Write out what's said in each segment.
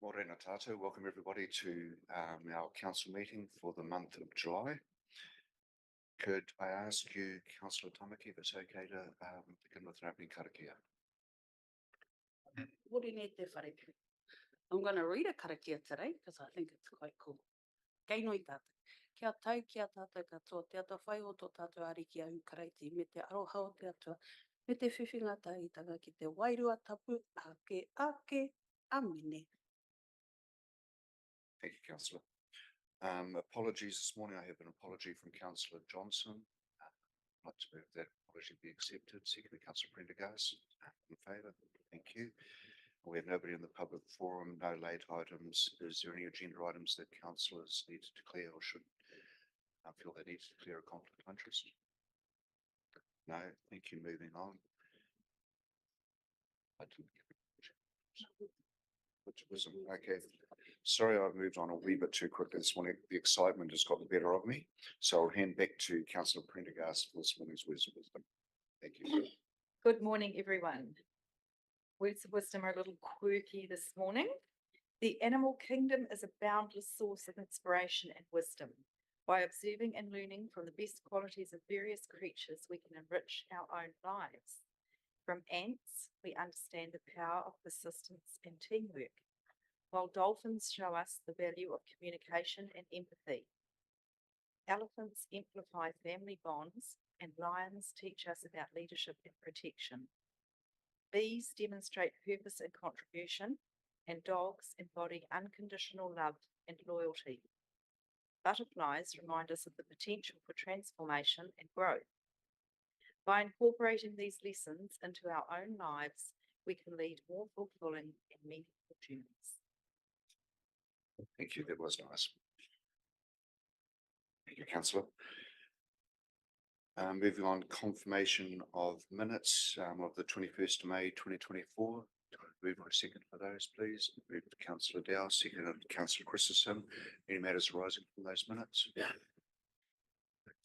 Morena tātou. Welcome everybody to our council meeting for the month of July. Could I ask you, Councillor Tamaki, if it's okay to begin with an opening karakia? I'm going to read a karakia today because I think it's quite cool. Kei noi tātou. Kia tau kia tātou katoa, te ato whai o tō tātou ariki au kareiti, me te aroha o te atua, me te whiwhinga tāitanga ki te wairua tapu, ake, amine. Thank you, Councillor. Apologies this morning. I have an apology from Councillor Johnson. I'd like to move that apology be accepted. Secondly, Councillor Prendergast, in favour. Thank you. We have nobody in the public forum, no late items. Is there any agenda items that councillors need to declare or should feel they need to declare a conflict of interest? No, thank you. Moving on. Okay, sorry I've moved on a wee bit too quickly this morning. The excitement has got the better of me. So I'll hand back to Councillor Prendergast for this morning's words of wisdom. Thank you. Good morning, everyone. Words of wisdom are a little quirky this morning. The animal kingdom is a boundless source of inspiration and wisdom. By observing and learning from the best qualities of various creatures, we can enrich our own lives. From ants, we understand the power of persistence and teamwork, while dolphins show us the value of communication and empathy. Elephants amplify family bonds, and lions teach us about leadership and protection. Bees demonstrate purpose and contribution, and dogs embody unconditional love and loyalty. Butterflies remind us of the potential for transformation and growth. By incorporating these lessons into our own lives, we can lead more fulfilling and meaningful journeys. Thank you, that was nice. Thank you, Councillor. Moving on, confirmation of minutes of the 21st of May 2024. Move on a second for those, please. Move to Councillor Dow, second to Councillor Christensen. Any matters arising from those minutes? Yeah.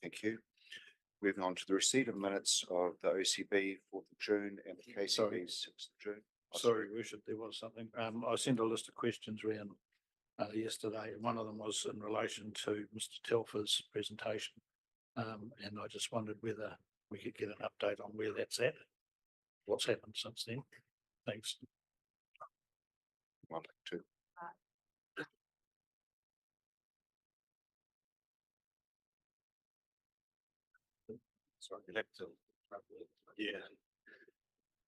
Thank you. Moving on to the receipt of minutes of the OCB 4th of June and the KCB 6th of June. Sorry, Worship, there was something. I sent a list of questions around yesterday, and one of them was in relation to Mr. Telfer's presentation. And I just wondered whether we could get an update on where that's at, what's happened since then. Thanks. One, two. Sorry, yeah.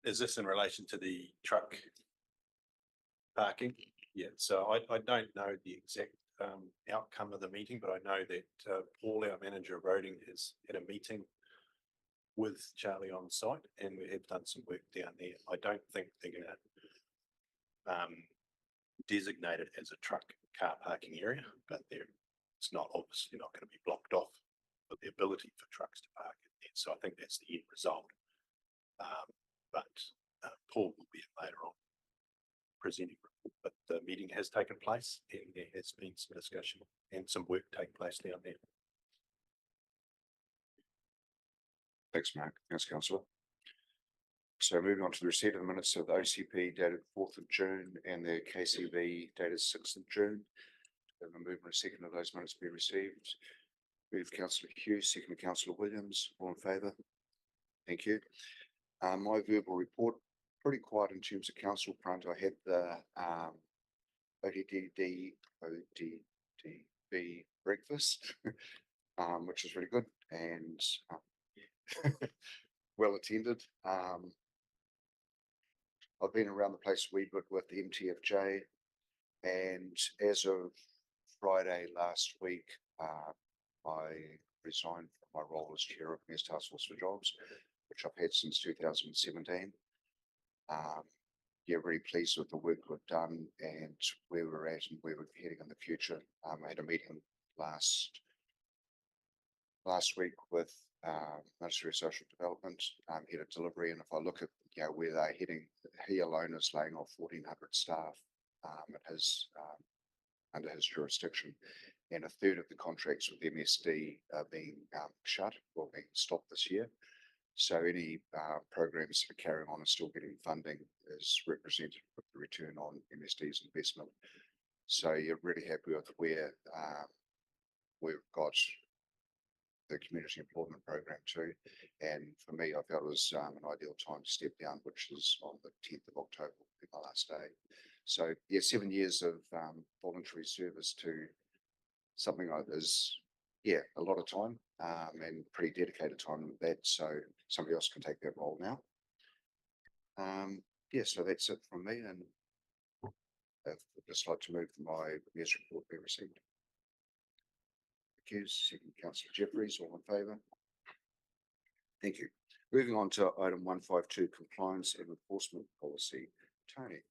Is this in relation to the truck parking? Yeah, so I don't know the exact outcome of the meeting, but I know that Paul, our manager of roading, has had a meeting with Charlie on site, and we have done some work down there. I don't think they're going to designate it as a truck car parking area, but it's not obviously not going to be blocked off for the ability for trucks to park in there. So I think that's the end result. But Paul will be later on presenting, but the meeting has taken place and there has been some discussion and some work taking place down there. Thanks, Mark. Thanks, Councillor. So moving on to the receipt of the minutes of the OCP dated 4th of June and the KCB dated 6th of June. A movement a second of those minutes be received. Move Councillor Hughes, second Councillor Williams. All in favour? Thank you. My verbal report, pretty quiet in terms of council front. I had the ODDB breakfast, which is really good and well attended. I've been around the place a wee bit with the MTFJ, and as of Friday last week, I resigned from my role as chair of Mayor's Task Force for Jobs, which I've had since 2017. Yeah, very pleased with the work we've done and where we're at and where we're heading in the future. I had a meeting last week with Ministry of Social Development, head of delivery, and if I look at where they're heading, he alone is laying off 1,400 staff under his jurisdiction, and a third of the contracts with MSD are being shut or being stopped this year. So any programs that are carrying on and still getting funding is represented with the return on MSD's investment. So you're really happy with where we've got the community employment program too. And for me, I felt it was an ideal time to step down, which is on the 10th of October, will be my last day. So yeah, 7 years of voluntary service to something like this, yeah, a lot of time and pretty dedicated time with that. So somebody else can take that role now. Yeah, so that's it from me. And I'd just like to move my mayor's report be received. Thank you. Second, Councillor Jeffries, all in favour? Thank you. Moving on to item 152, compliance and enforcement policy. Tony.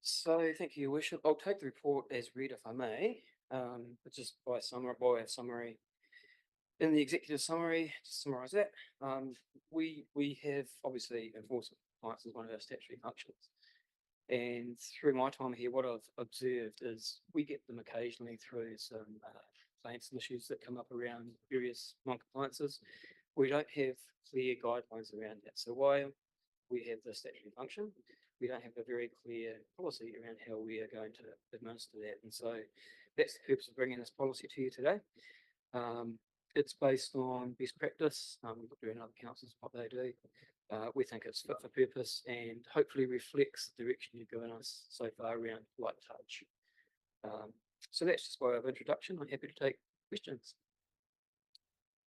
So thank you, Your Worship. I'll take the report as read if I may, but just by a summary. In the executive summary, to summarise that, we have obviously enforcement compliance as one of our statutory functions. And through my time here, what I've observed is we get them occasionally through some complaints and issues that come up around various non-compliances. We don't have clear guidelines around that. So while we have the statutory function, we don't have a very clear policy around how we are going to administer that. And so that's the purpose of bringing this policy to you today. It's based on best practice. We looked around other councils, what they do. We think it's fit for purpose and hopefully reflects the direction you've given us so far around light touch. So that's just by way of introduction. I'm happy to take questions.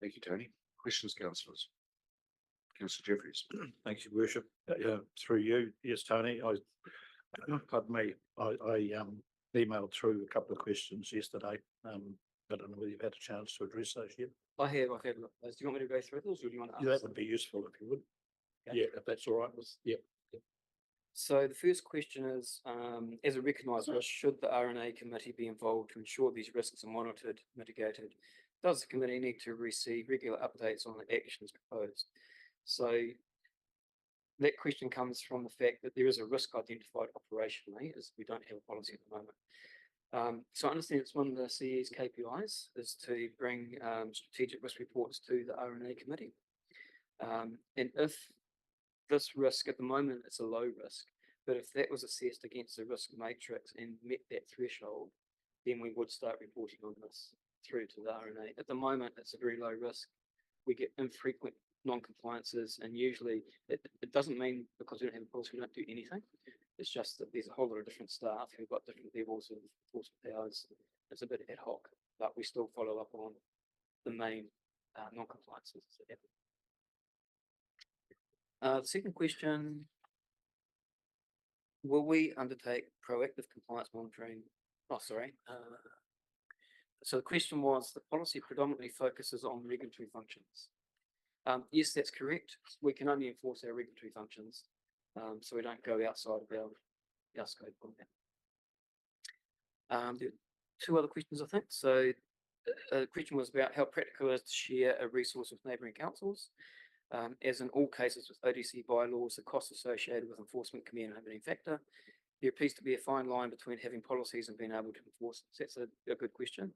Thank you, Tony. Questions, councillors? Councillor Jeffries. Thank you, Worship. Through you, yes, Tony. Pardon me. I emailed through a couple of questions yesterday. I don't know whether you've had a chance to address those yet. I've had a look at those. Do you want me to go through those or do you want to Yeah, ask? that would be useful if you would. Okay. Yeah, if that's all right with, yeah. So the first question is, as a recognised risk, should the RNA committee be involved to ensure these risks are monitored, mitigated? Does the committee need to receive regular updates on the actions proposed? So that question comes from the fact that there is a risk identified operationally, as we don't have a policy at the moment. So I understand it's one of the CE's KPIs is to bring strategic risk reports to the RNA committee. And if this risk at the moment, it's a low risk, but if that was assessed against the risk matrix and met that threshold, then we would start reporting on this through to the RNA. At the moment, it's a very low risk. We get infrequent non-compliances, and usually it doesn't mean because we don't have a policy, we don't do anything. It's just that there's a whole lot of different staff who've got different levels of enforcement powers. It's a bit ad hoc, but we still follow up on the main non-compliances that happen. The second question, will we undertake proactive compliance monitoring? Oh, sorry. So the question was, the policy predominantly focuses on regulatory functions. Yes, that's correct. We can only enforce our regulatory functions. So we don't go outside of our scope on that. There are two other questions, I think. So the question was about how practical it is to share a resource with neighbouring councils. As in all cases with ODC bylaws, the costs associated with enforcement can be an limiting factor. There appears to be a fine line between having policies and being able to enforce. So that's a good question.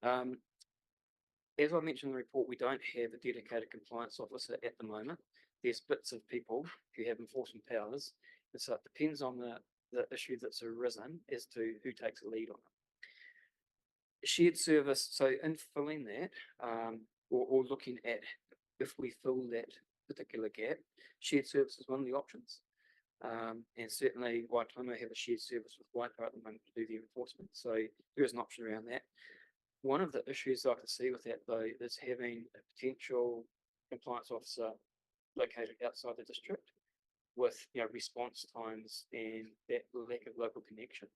As I mentioned in the report, we don't have a dedicated compliance officer at the moment. There's bits of people who have enforcement powers. And so it depends on the issue that's arisen as to who takes the lead on it. Shared service, so in filling that, or looking at if we fill that particular gap, shared service is one of the options. And certainly Waitomo have a shared service with Waipara at the moment to do the enforcement. So there is an option around that. One of the issues I can see with that though is having a potential compliance officer located outside the district with response times and that lack of local connection.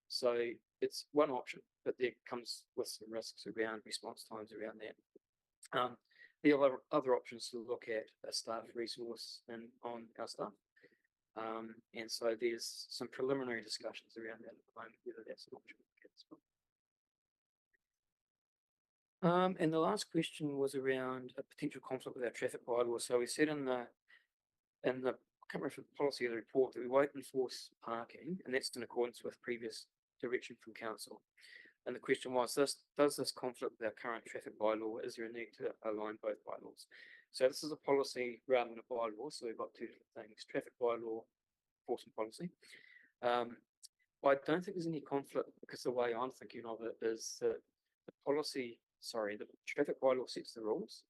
So it's one option, but there comes with some risks around response times around that. The other options to look at a staff resource and on our staff. And so there's some preliminary discussions around that at the moment, whether that's an option. And the last question was around a potential conflict with our traffic bylaw. So we said in the, I can't remember if the policy of the report, that we won't enforce parking, and that's in accordance with previous direction from council. And the question was, does this conflict with our current traffic bylaw? Is there a need to align both bylaws? So this is a policy rather than a bylaw. So we've got two different things: traffic bylaw, enforcement policy. I don't think there's any conflict, because the way I'm thinking of it is that the traffic bylaw sets the rules,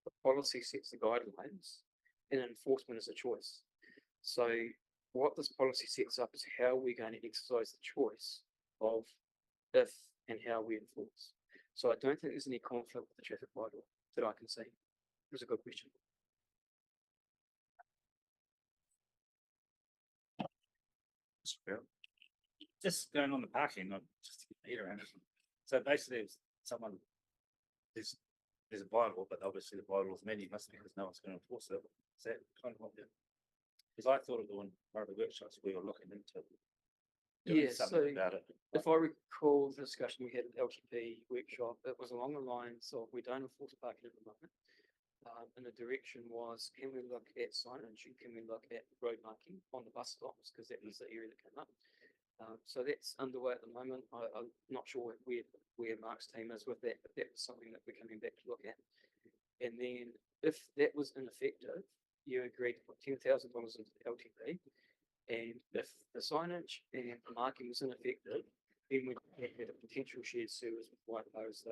the policy sets the guidelines, and enforcement is a choice. So what this policy sets up is how we're going to exercise the choice of if and how we enforce. So I don't think there's any conflict with the traffic bylaw that I can see. It was a good question. Just going on the parking, not just to get my head around it. So basically, if someone, there's a bylaw, but obviously the bylaw is meaningless because no one's going to enforce it. Is that kind of what the, because I thought of one of the workshops we were looking into doing Yeah, something so about it. if I recall the discussion we had at the LTP workshop, it was along the lines of we don't enforce parking at the moment. And the direction was, can we look at signage and can we look at road marking on the bus stops? Because that was the area that came up. So that's underway at the moment. I'm not sure where Mark's team is with that, but that was something that we're coming back to look at. And then if that was ineffective, you agreed to put $10,000 into the LTP. And if the signage and the marking was ineffective, then we had a potential shared service with white those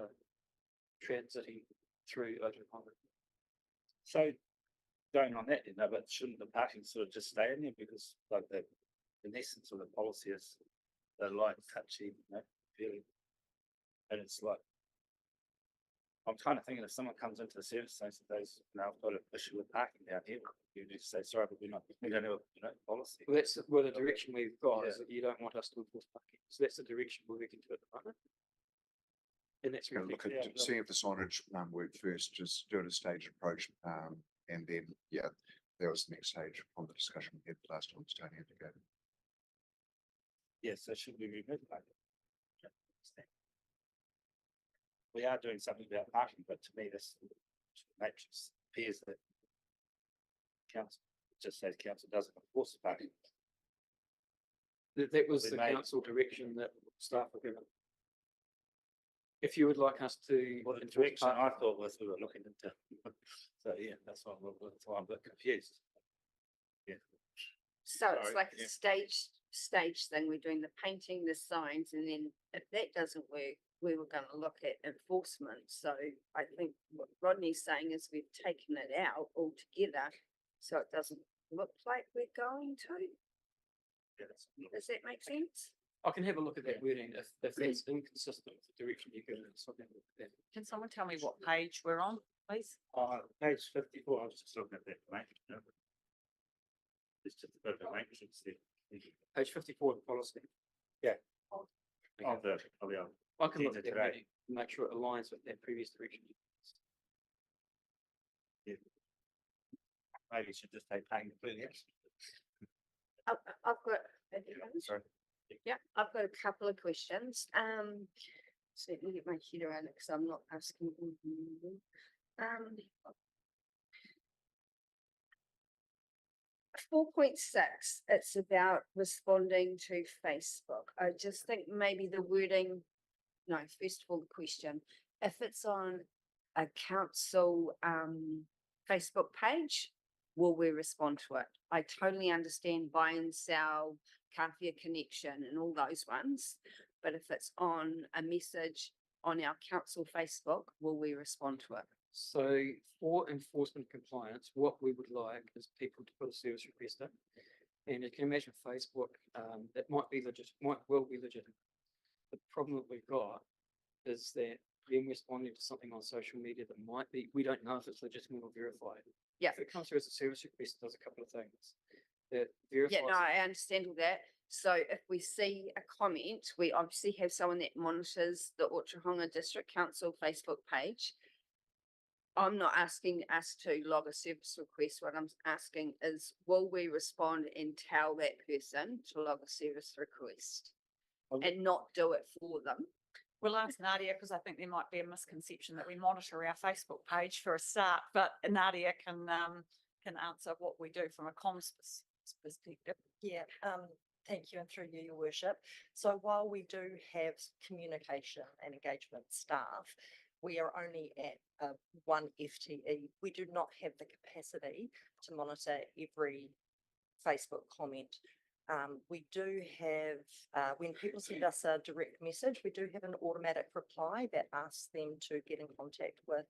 transiting through Ōtorohanga. So going on that, but shouldn't the parking sort of just stay in there, because like the essence of the policy is the light touchy, feeling. And it's like, I'm kind of thinking if someone comes into the service station, those, I've got an issue with parking down here, you need to say, sorry, but we don't have a policy. Well, that's the direction we've got, is that you don't want us to enforce parking. So that's the direction we're working to at the moment. And that's Gonna look reflected at seeing if the signage worked first, just doing a staged approach, and then, yeah, that was the next stage on the discussion we had last time, Tony indicated. Yeah, so should we remove parking? We are doing something about parking, but to me, this matrix appears that council, just says council doesn't enforce the parking. That was We the may- council direction that staff were given. If you would like us to. Well, the enforce direction parking- I thought was we were looking into. So, yeah, that's why I'm a bit confused. So it's Sorry, like yeah. a stage thing. We're doing the painting, the signs, and then if that doesn't work, we were gonna look at enforcement. So I think what Rodney's saying is we've taken it out altogether, so it doesn't look like we're going to. Yeah, Does that make sense? I can have a look at that wording if that's inconsistent with the direction you're giving us. I can look at that. Can someone tell me what page we're on, please? Page 54, I was just looking at that matrix. It's just a bit of a matrix there. Page 54 of the policy. Yeah. Okay. Of the, I can look at that today. wording and make sure it aligns with that previous direction. maybe you should just take paying completely. I've got. Sorry. Yeah, I've got a couple of questions. So let me get my head around it because I'm not asking. 4.6, it's about responding to Facebook. I just think maybe the wording, no, first of all, the question, if it's on a council Facebook page, will we respond to it? I totally understand buy and sell, Kawhia connection and all those ones. But if it's on a message on our council Facebook, will we respond to it? So for enforcement compliance, what we would like is people to put a service request in. And you can imagine Facebook, it might be legit, might well be legitimate. The problem that we've got is that them responding to something on social media that might be, we don't know if it's legitimate or verified. Yeah. If it comes through as a service request, it does a couple of things. It verifies. Yeah, no, I understand all that. So if we see a comment, we obviously have someone that monitors the Ōtorohanga District Council Facebook page. I'm not asking us to log a service request. What I'm asking is, will we respond and tell that person to log a service request? And not do it for them? We'll ask Nadia, because I think there might be a misconception that we monitor our Facebook page for a start, but Nadia can answer what we do from a comms perspective. Yeah, thank you, and through you, your worship. So while we do have communication and engagement staff, we are only at one FTE. We do not have the capacity to monitor every Facebook comment. We do have, when people send us a direct message, we do have an automatic reply that asks them to get in contact with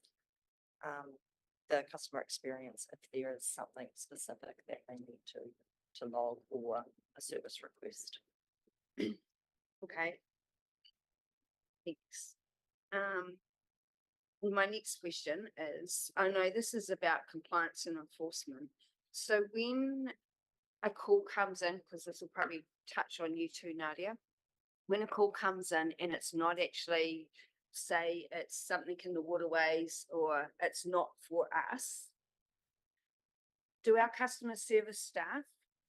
the customer experience if there is something specific that they need to log or a service request. Okay. Thanks. My next question is, I know this is about compliance and enforcement. So when a call comes in, because this will probably touch on you too, Nadia. When a call comes in and it's not actually, say it's something in the waterways or it's not for us, do our customer service staff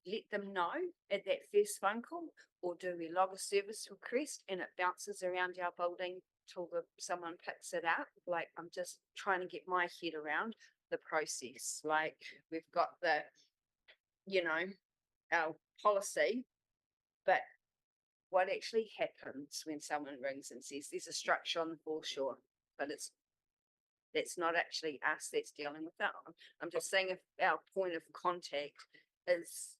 let them know at that first phone call, or do we log a service request and it bounces around our building till someone picks it up? Like, I'm just trying to get my head around the process. Like, we've got the, you know, our policy, but what actually happens when someone rings and says there's a structure on the foreshore, but that's not actually us that's dealing with that. I'm just saying if our point of contact is,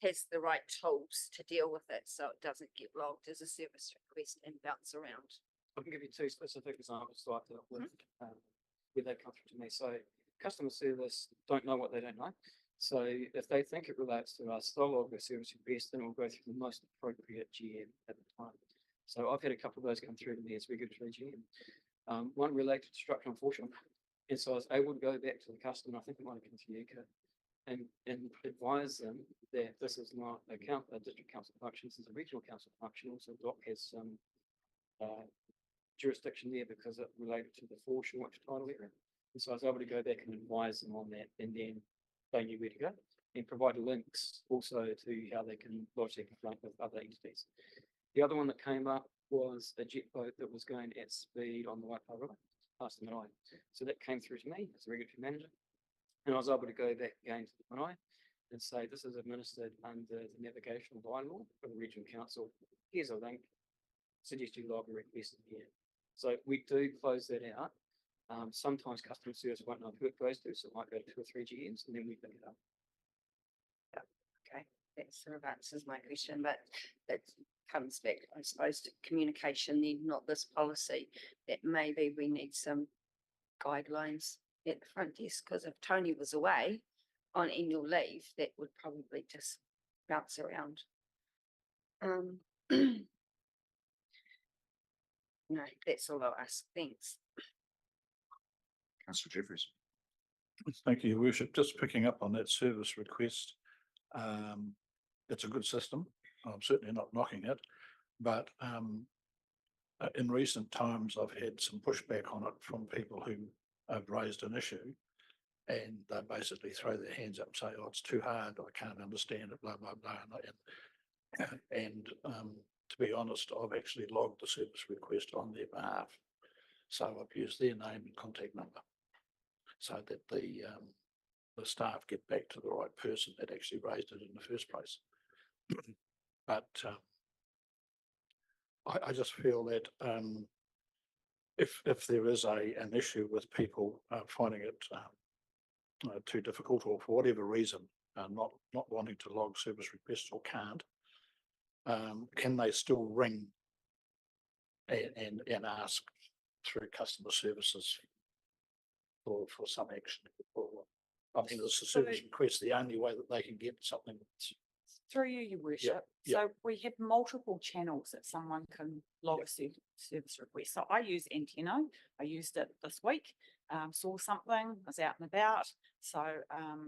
has the right tools to deal with it, so it doesn't get logged as a service request and bounce around. I can give you two specific examples like that with where they come through to me. So customer service don't know what they don't know. So if they think it relates to us, they'll log their service request and we'll go through the most appropriate GM at the time. So I've had a couple of those come through to me as regulatory GM. One related to structure and foreshore. And so I was able to go back to the customer, I think it might have come to you, Kurt, and advise them that this is not a district council function, this is a regional council function. Also, DOC has some jurisdiction there because it related to the foreshore title area. And so I was able to go back and advise them on that, and then they knew where to go, and provide links also to how they can lodge their complaint with other entities. The other one that came up was a jet boat that was going at speed on the Waipa River, past the Marae. So that came through to me as a regulatory manager, and I was able to go back again to the Marae and say, this is administered under the navigational bylaw for the regional council. Here's a link, suggest you log a request here. So we do close that out. Sometimes customer service won't know who it goes to, so it might go to 2 or 3 GMs and then we pick it up. Okay, that sort of answers my question, but it comes back, I suppose, to communication then, not this policy, that maybe we need some guidelines at the front desk, because if Tony was away on annual leave, that would probably just bounce around. No, that's all I'll ask. Thanks. Councillor Jeffries. Thank you, Your Worship. Just picking up on that service request. It's a good system. I'm certainly not knocking it, but in recent times, I've had some pushback on it from people who have raised an issue, and they basically throw their hands up and say, oh, it's too hard, I can't understand it, blah, blah, blah. And to be honest, I've actually logged the service request on their behalf. So I've used their name and contact number so that the staff get back to the right person that actually raised it in the first place. But I just feel that if there is an issue with people finding it too difficult, or for whatever reason not wanting to log service requests or can't, can they still ring and ask through customer services for some action? Or, I mean, is the service request the only way that they can get something? Through you, your worship. yeah. So we have multiple channels that someone can log a service request. So I use Entino. I used it this week. Saw something, was out and about. So,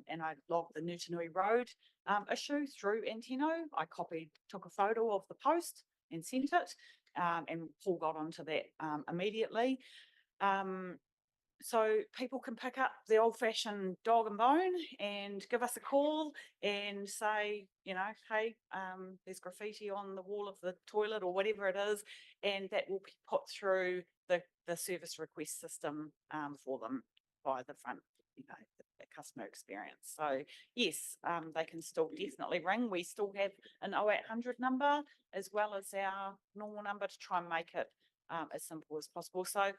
and I logged the Nutanui Road issue through Entino. I took a photo of the post and sent it, and Paul got onto that immediately. so people can pick up the old fashioned dog and bone and give us a call and say, you know, hey, there's graffiti on the wall of the toilet or whatever it is, and that will be put through the service request system for them by the front, you know, the customer experience. So yes, they can still definitely ring. We still have an 0800 number as well as our normal number to try and make it as simple as possible. So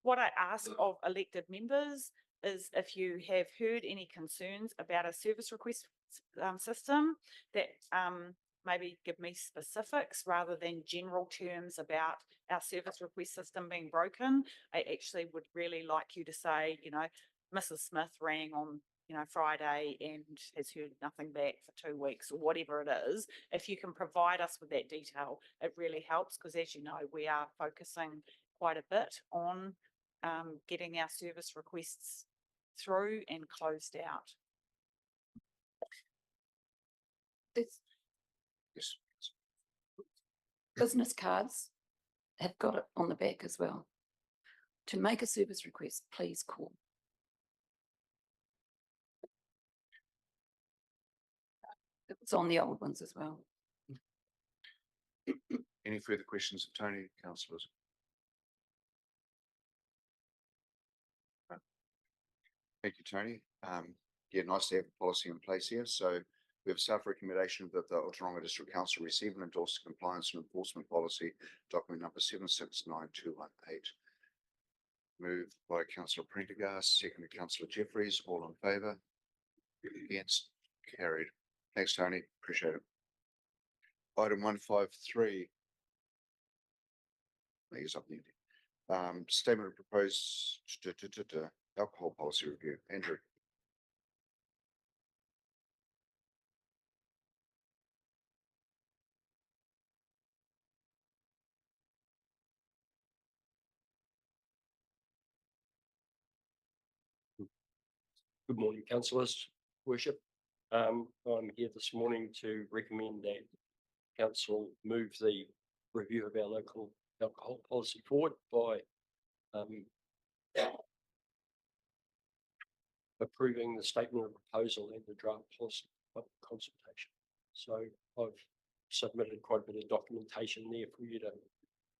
what I ask of elected members is if you have heard any concerns about a service request system, that maybe give me specifics rather than general terms about our service request system being broken. I actually would really like you to say, you know, Mrs. Smith rang on, you know, Friday and has heard nothing back for 2 weeks or whatever it is. If you can provide us with that detail, it really helps, because as you know, we are focusing quite a bit on getting our service requests through and closed out. This Yes. business cards have got it on the back as well. To make a service request, please call. It's on the old ones as well. Any further questions of Tony, councillors? No. Thank you, Tony. Yeah, nice to have a policy in place here. So we have a staff recommendation that the Ōtorohanga District Council receive and endorse the compliance and enforcement policy, document number 769218. Moved by Councillor Prendergast, seconded Councillor Jeffries. All in favour? Against? Carried. Thanks, Tony. Appreciate it. Item 153. He's up there. Statement of proposed alcohol policy review. Andrew. Good morning, councillors, worship. I'm here this morning to recommend that council move the review of our local alcohol policy forward by approving the statement of proposal and the draft policy public consultation. So I've submitted quite a bit of documentation there for you to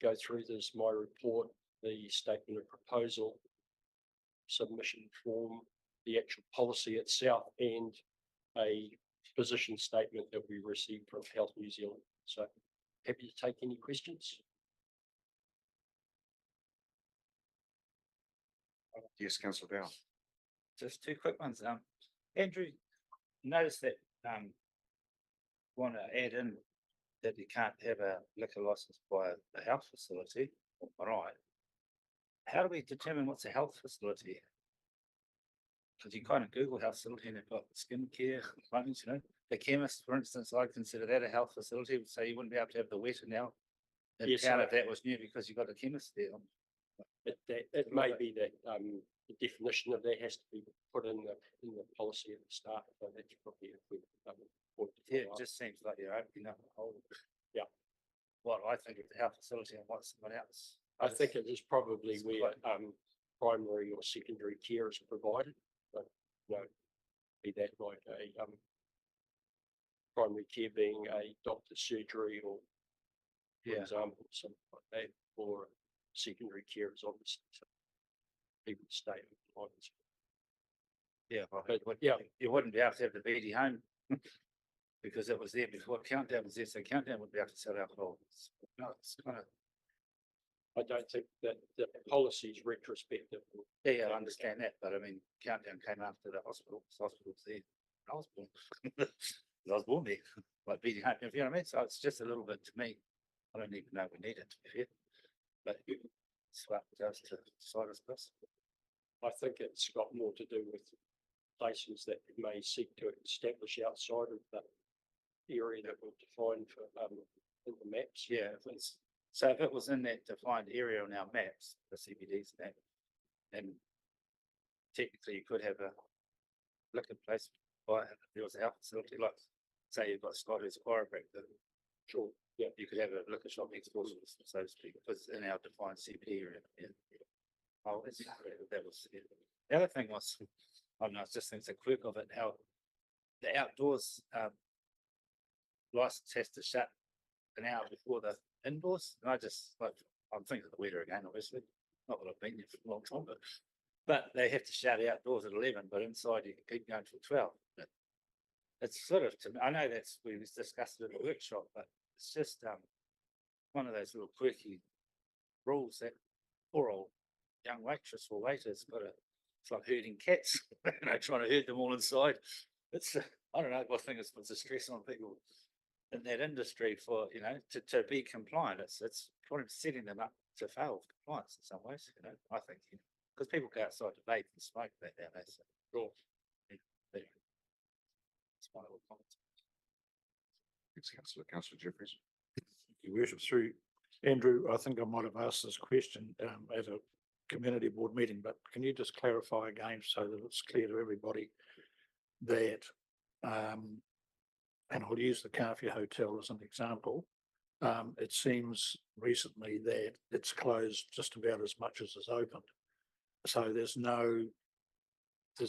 go through. There's my report, the statement of proposal, submission form, the actual policy itself, and a position statement that we received from Health New Zealand. So happy to take any questions. Yes, Councillor Dow. Just two quick ones. Andrew, notice that want to add in that you can't have a liquor license by a health facility. All right. How do we determine what's a health facility? Because you kind of Google health facility and they've got skincare, clothings, you know. The chemist, for instance, I'd consider that a health facility, so you wouldn't be able to have the wet now. Yes, If that was new because you got a chemist there. It may be that the definition of that has to be put in the policy at the start, so that's probably a good point to Yeah, follow it up. just seems like you're opening up a whole. Yeah. What I think of the health facility and what someone else. I think it is probably It's where quite- primary or secondary care is provided, but you know, be that like a primary care being a doctor's surgery or, for Yeah. example, something like that, or secondary care is obviously people stay at lines. Yeah, well, But, yeah. you wouldn't be able to have the BD home because it was there before Countdown was there, so Countdown would be able to sell alcohol. No, it's kind of, I don't think that the policy is retrospective. yeah, I understand that, but I mean, Countdown came after the hospital, the hospital's there. I was born. I was born there, like BD home, you know what I mean? So it's just a little bit to me. I don't even know we need it, to be fair. But swap goes to Cyrus Plus. I think it's got more to do with places that it may seek to establish outside of the area that we've defined for in the maps. Yeah, if it's, so if it was in that defined area on our maps, the CBD's that, then technically you could have a liquor place by, if there was a health facility, like, say you've got Scottish chiropractor. Sure. Yeah. You could have a liquor shop next door, so to speak, because in our defined CBD area, yeah. Oh, that was, it. The other thing was, I don't know, I just think it's a quirk of it, how the outdoors, license has to shut an hour before the indoors, and I just, like, I'm thinking of the weather again, obviously, not that I've been there for a long time, but they have to shut outdoors at 11, but inside you can keep going till 12. But it's sort of, I know we discussed it in the workshop, but it's just, one of those little quirky rules that poor old young waitress or waiter's got it's like herding cats, trying to herd them all inside. It's, I don't know, I think it's puts a stress on people in that industry for, to be compliant. It's kind of setting them up to fail with compliance in some ways, I think, because people go outside to bathe and smoke that down there. So, sure. It's my little comments. Thanks, Councillor. Councillor Jeffries. Your worship, through Andrew, I think I might have asked this question at a community board meeting, but can you just clarify again so that it's clear to everybody that, and I'll use the Carvia Hotel as an example. It seems recently that it's closed just about as much as it's opened. So there's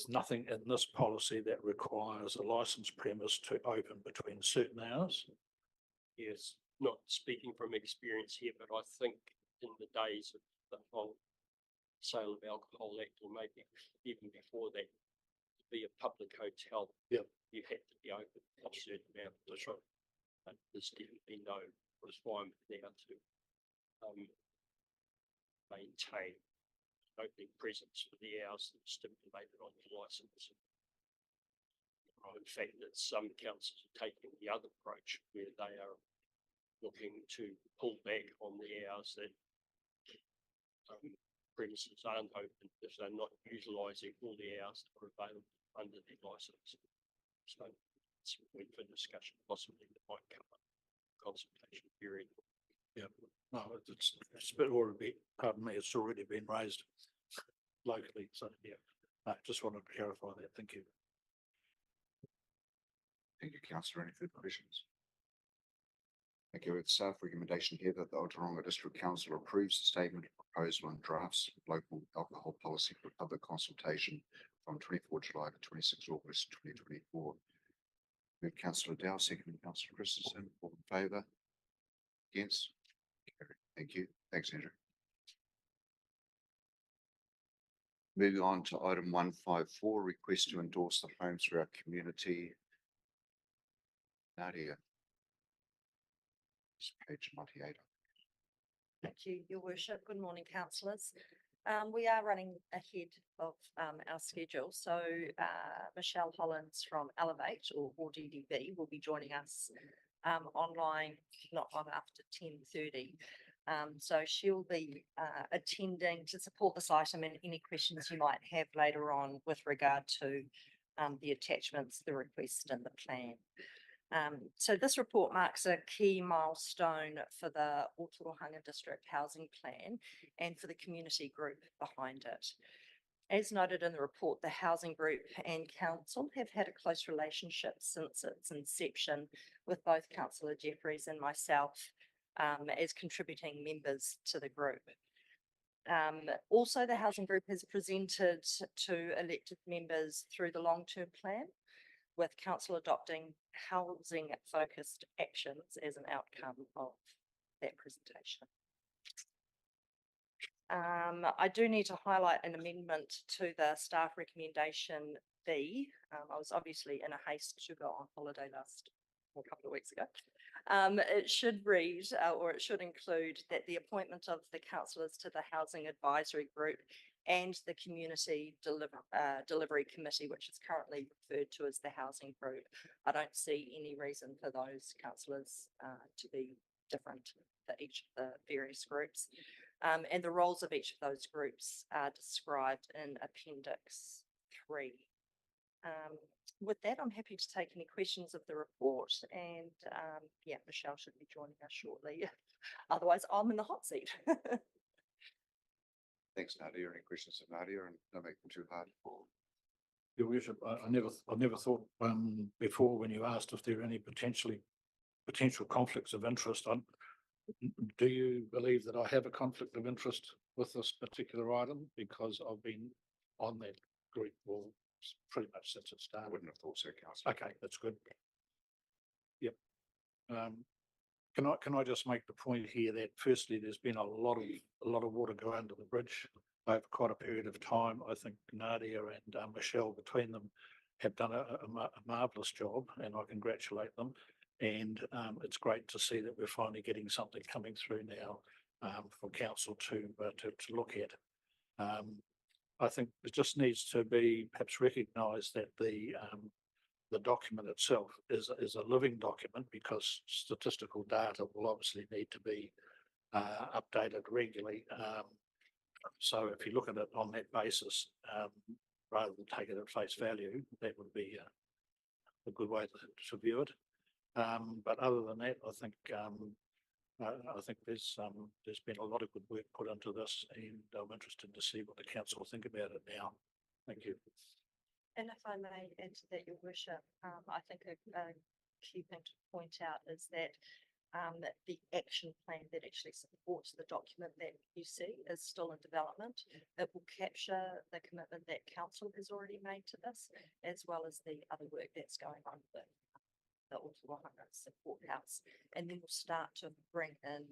nothing in this policy that requires a licensed premise to open between certain hours. Yes, not speaking from experience here, but I think in the days of the whole Sale of Alcohol Act, or maybe even before that, to be a public hotel, Yep. You had to be open a certain amount of time. But there's definitely no requirement now to maintain opening presence for the hours that stipulated on your license. In fact, that some councils are taking the other approach where they are looking to pull back on the hours that premises aren't open if they're not utilising all the hours that are available under their licence. So it's a point for discussion, possibly that might come up consultation period. Yeah, no, it's already, pardon me, it's already been raised locally. So yeah, I just wanted to clarify that. Thank you. Thank you, Councillor. Any further questions? Thank you. It's staff recommendation here that the Ōtorohanga District Council approves the statement of proposal and drafts local alcohol policy for public consultation from 24 July to 26 August 2024. Move Councillor Dow, second Councillor Christensen. All in favour? Against? Carried. Thank you. Thanks, Andrew. Moving on to item 154, request to endorse the homes for our community. Nadia. It's page 98. Thank you, Your Worship. Good morning, councillors. We are running ahead of our schedule. So Michelle Hollins from Elevate or DDB will be joining us online not long after 10:30. So she'll be attending to support this item and any questions you might have later on with regard to the attachments, the request and the plan. So this report marks a key milestone for the Ōtorohanga District Housing Plan and for the community group behind it. As noted in the report, the housing group and council have had a close relationship since its inception, with both Councillor Jeffries and myself as contributing members to the group. Also, the housing group has presented to elected members through the long-term plan, with council adopting housing focused actions as an outcome of that presentation. I do need to highlight an amendment to the staff recommendation B. I was obviously in a haste to go on holiday a couple of weeks ago. It should read, or it should include, that the appointment of the councillors to the Housing Advisory Group and the Community Delivery Committee, which is currently referred to as the Housing Group. I don't see any reason for those councillors to be different for each of the various groups. And the roles of each of those groups are described in Appendix 3. With that, I'm happy to take any questions of the report, and yeah, Michelle should be joining us shortly. Otherwise, I'm in the hot seat. Thanks, Nadia. Any questions of Nadia, and don't make them too hard? Your worship, I never thought before when you asked if there are any potential conflicts of interest. Do you believe that I have a conflict of interest with this particular item? Because I've been on that group for pretty much since it I started. wouldn't have thought so, councillor. Okay, that's good. Yep. Can I just make the point here that firstly, there's been a lot of water go under the bridge over quite a period of time. I think Nadia and Michelle between them have done a marvelous job, and I congratulate them. And it's great to see that we're finally getting something coming through now for council to look at. I think it just needs to be perhaps recognised that the document itself is a living document, because statistical data will obviously need to be updated regularly. So if you look at it on that basis, rather than take it at face value, that would be a good way to view it. But other than that, I think there's been a lot of good work put into this, and I'm interested to see what the council think about it now. Thank you. And if I may add to that, your worship, I think a key thing to point out is that that the action plan that actually supports the document that you see is still in development. It will capture the commitment that council has already made to this, as well as the other work that's going on with the Ōtorohanga Support House. And then we'll start to bring in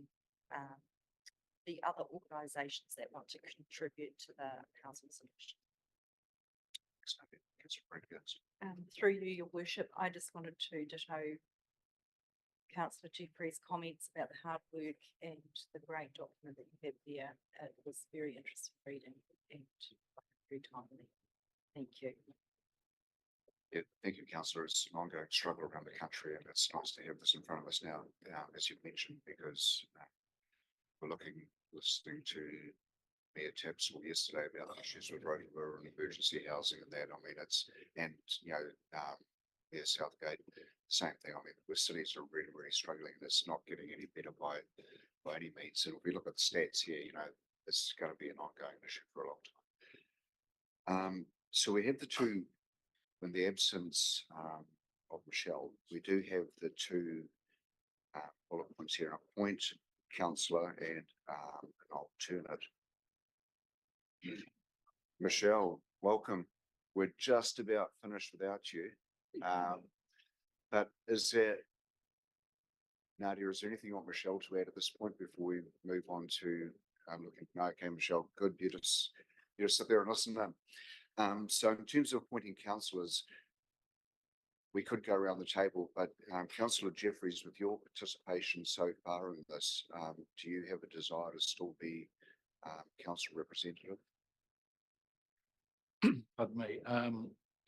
the other organisations that want to contribute to the housing solution. Councillor Prendergast. Through you, your worship, I just wanted to ditto Councillor Jeffrey's comments about the hard work and the great document that you have there. It was very interesting reading and very timely. Thank you. Yeah, thank you, councillor. It's an ongoing struggle around the country, and it's nice to have this in front of us now, as you've mentioned, because we're listening to Mayor Tapsell yesterday about the issues with Rotorua and emergency housing and that. I mean, Mayor Southgate, same thing. I mean, the cities are really, really struggling, and it's not getting any better by any means. And if we look at the stats here, this is going to be an ongoing issue for a long time. So we have the two, in the absence of Michelle, we do have the two bullet points here: an appoint councillor and an alternate. Michelle, welcome. We're just about finished without you. But Nadia, is there anything you want Michelle to add at this point before we move on to looking? No, okay, Michelle, good. You just sit there and listen then. So in terms of appointing councillors, we could go around the table, but Councillor Jeffreys, with your participation so far in this, do you have a desire to still be council representative? Pardon me.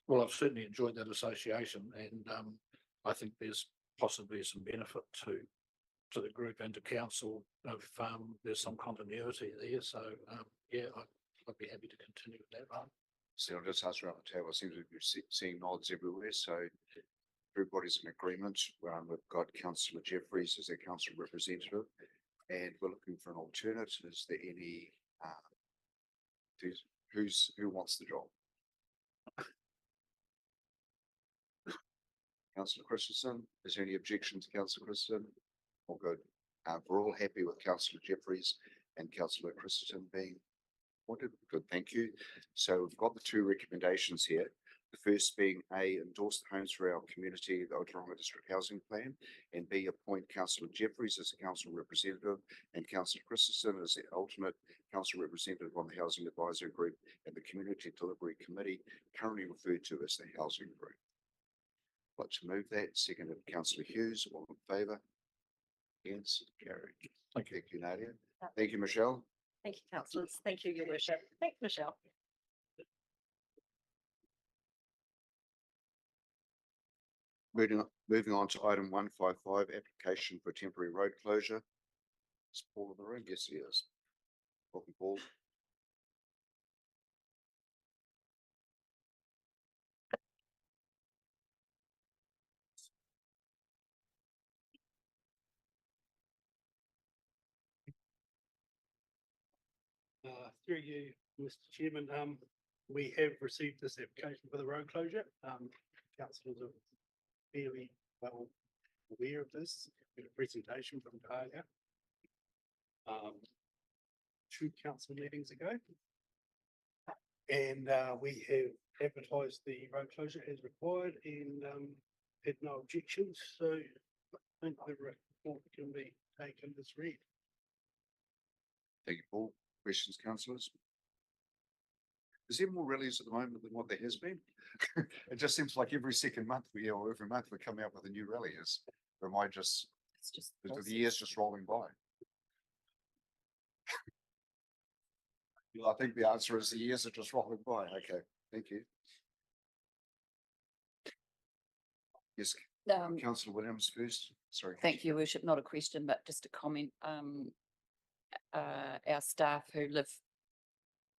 Well, I've certainly enjoyed that association, and I think there's possibly some benefit to the group and to council if there's some continuity there. So yeah, I'd be happy to continue with that one. So I'll just ask around the table. I seem to be seeing nods everywhere. So everybody's in agreement. We've got Councillor Jeffreys as a council representative, and we're looking for an alternate. Is there any who wants the job? Councillor Christensen, is there any objection to Councillor Christensen? All good. We're all happy with Councillor Jeffreys and Councillor Christensen being appointed. Good, thank you. So we've got the two recommendations here. The first being A, endorse the Homes for Our Community, the Ōtorohanga District Housing Plan, and B, appoint Councillor Jeffreys as a council representative and Councillor Christensen as the alternate council representative on the Housing Advisory Group and the Community Delivery Committee, currently referred to as the Housing Group. I'd like to move that. Seconded Councillor Hughes. All in favour? Against? Carried. Thank you. Thank you, Nadia. Thank you, Michelle. Thank you, councillors. Thank you, your worship. Thanks, Michelle. Moving on to item 155, application for temporary road closure. Is Paul in the room? Yes, he is. Welcome, Paul. Through you, Mr. Chairman, we have received this application for the road closure. Councillors are fairly well aware of this. We had a presentation from Targa. 2 council meetings ago. And we have advertised the road closure as required and had no objections, so I think the report can be taken as read. Thank you, Paul. Questions, councillors? Is there more rallies at the moment than what there has been? It just seems like every second month or every month we're coming up with a new rally. Or am I just, It's just. is the years just rolling by? I think the answer is the years are just rolling by. Okay, thank you. Yes, Councillor Williams first. Sorry. Thank you, Your Worship. Not a question, but just a comment. Our staff who live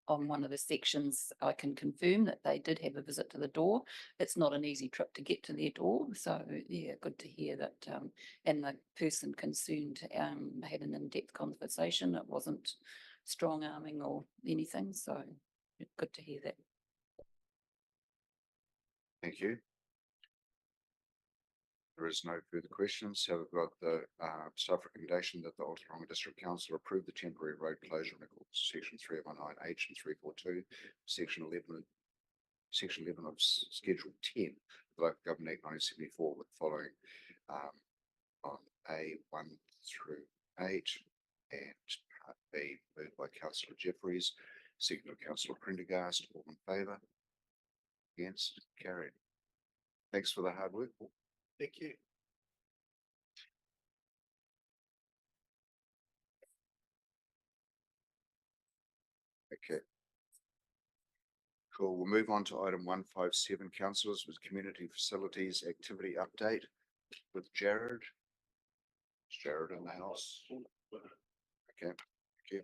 on one of the sections, I can confirm that they did have a visit to the door. It's not an easy trip to get to their door. So yeah, good to hear that. And the person concerned had an in-depth conversation. It wasn't strong arming or anything. So good to hear that. Thank you. There is no further questions. So we've got the staff recommendation that the Ōtorohanga District Council approve the temporary road closure in accordance with section 319H and 342, section 11 of schedule 10 of the Local Government Act 1974 with the following on A1 through 8 and part B moved by Councillor Jeffries, seconded by Councillor Prendergast. All in favour? Against? Carried. Thanks for the hard work, Paul. Thank you. Okay. Cool. We'll move on to item 157, councillors, with community facilities activity update with Jared. Is Jared in the house? Okay, thank you.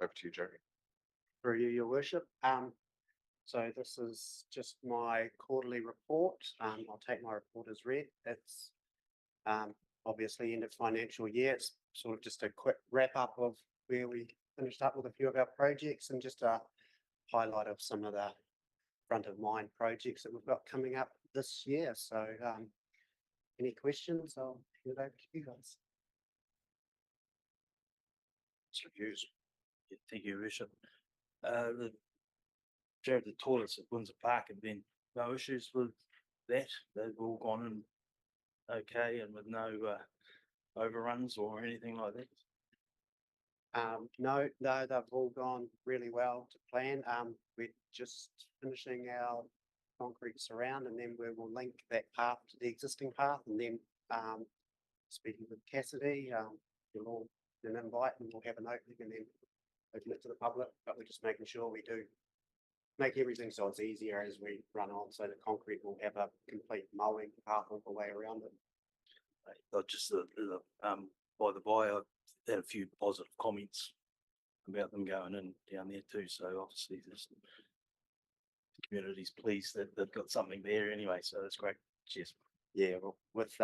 Over to you, Jerry. Through you, Your Worship. So this is just my quarterly report. I'll take my report as read. It's obviously end of financial year. It's sort of just a quick wrap up of where we finished up with a few of our projects and just a highlight of some of the front of mind projects that we've got coming up this year. So any questions? I'll hand it over to you guys. Mr. Hughes. Yeah, thank you, Your Worship. Jared, the toilets at Windsor Park have been no issues with that. They've all gone in okay and with no overruns or anything like that. No, they've all gone really well to plan. We're just finishing our concrete surround and then we will link that path to the existing path and then speaking with Cassidy, you'll all get an invite and we'll have an opening and then open it to the public, but we're just making sure we do make everything so it's easier as we run on, so the concrete will have a complete mowing path all the way around it. Just by the by, I've had a few positive comments about them going in down there too. So obviously the community's pleased that they've got something there anyway. So that's great. Cheers. Yeah, well, with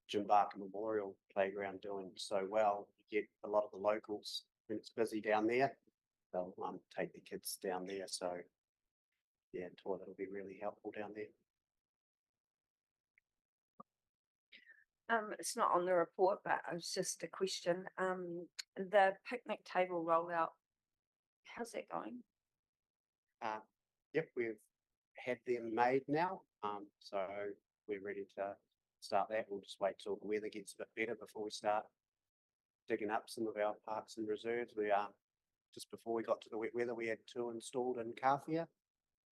Jim Barker Memorial Playground doing so well, you get a lot of the locals when it's busy down there. They'll take the kids down there. So yeah, toilet will be really helpful down there. It's not on the report, but it was just a question. The picnic table rollout, how's that going? Yep, we've had them made now. So we're ready to start that. We'll just wait till the weather gets a bit better before we start digging up some of our parks and reserves. We just before we got to the wet weather, we had 2 installed in Carfia.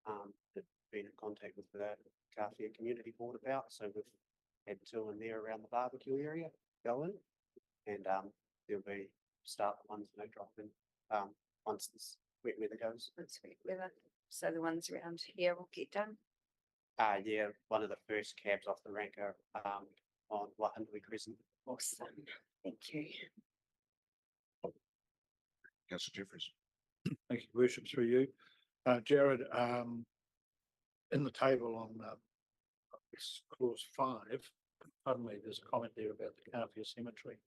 Had been in contact with the Carfia Community Board about, so we've had 2 in there around the barbecue area go in, and there'll be start the ones no drop in once this wet weather goes. It's wet weather, so the ones around here will get done. Yeah, one of the first cabs off the ranker on Wahundui Crescent. Awesome, thank you. Councillor Jeffries. Thank you, Worship, through you. Jared, in the table on clause 5, pardon me, there's a comment there about the Carfia Cemetery.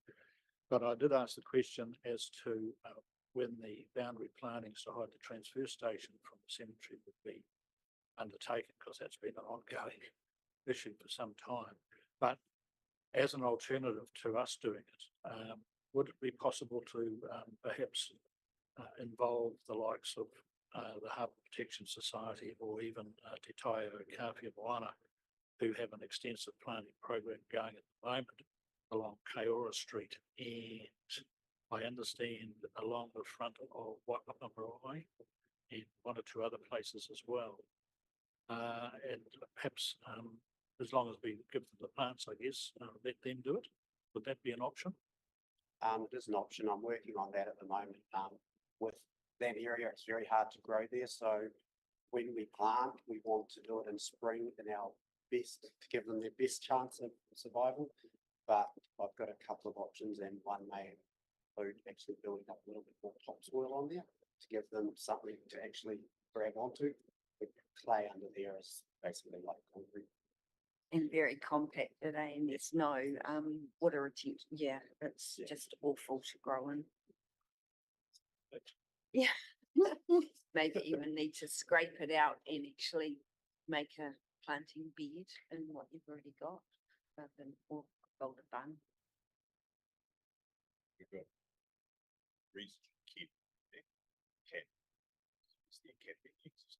But I did ask the question as to when the boundary planning side, the transfer station from the cemetery would be undertaken, because that's been an ongoing issue for some time. But as an alternative to us doing it, would it be possible to perhaps involve the likes of the Harbour Protection Society or even Te Tai o Carfia Moana, who have an extensive planning program going at the moment along Kaora Street, and I understand along the front of Waka Marae and 1 or 2 other places as well. And perhaps as long as we give them the plants, I guess, let them do it. Would that be an option? It is an option. I'm working on that at the moment. With that area, it's very hard to grow there. So when we plant, we want to do it in spring in our best, to give them their best chance of survival. But I've got a couple of options, and one may include actually building up a little bit more topsoil on there to give them something to actually grab onto. The clay under there is basically like concrete. And very compacted, and there's no water retention. Yeah, it's just awful to grow in. Yeah. Maybe even need to scrape it out and actually make a planting bed in what you've already got, rather than or build a bun. We've got reason to keep the cat. It's the cat that exists.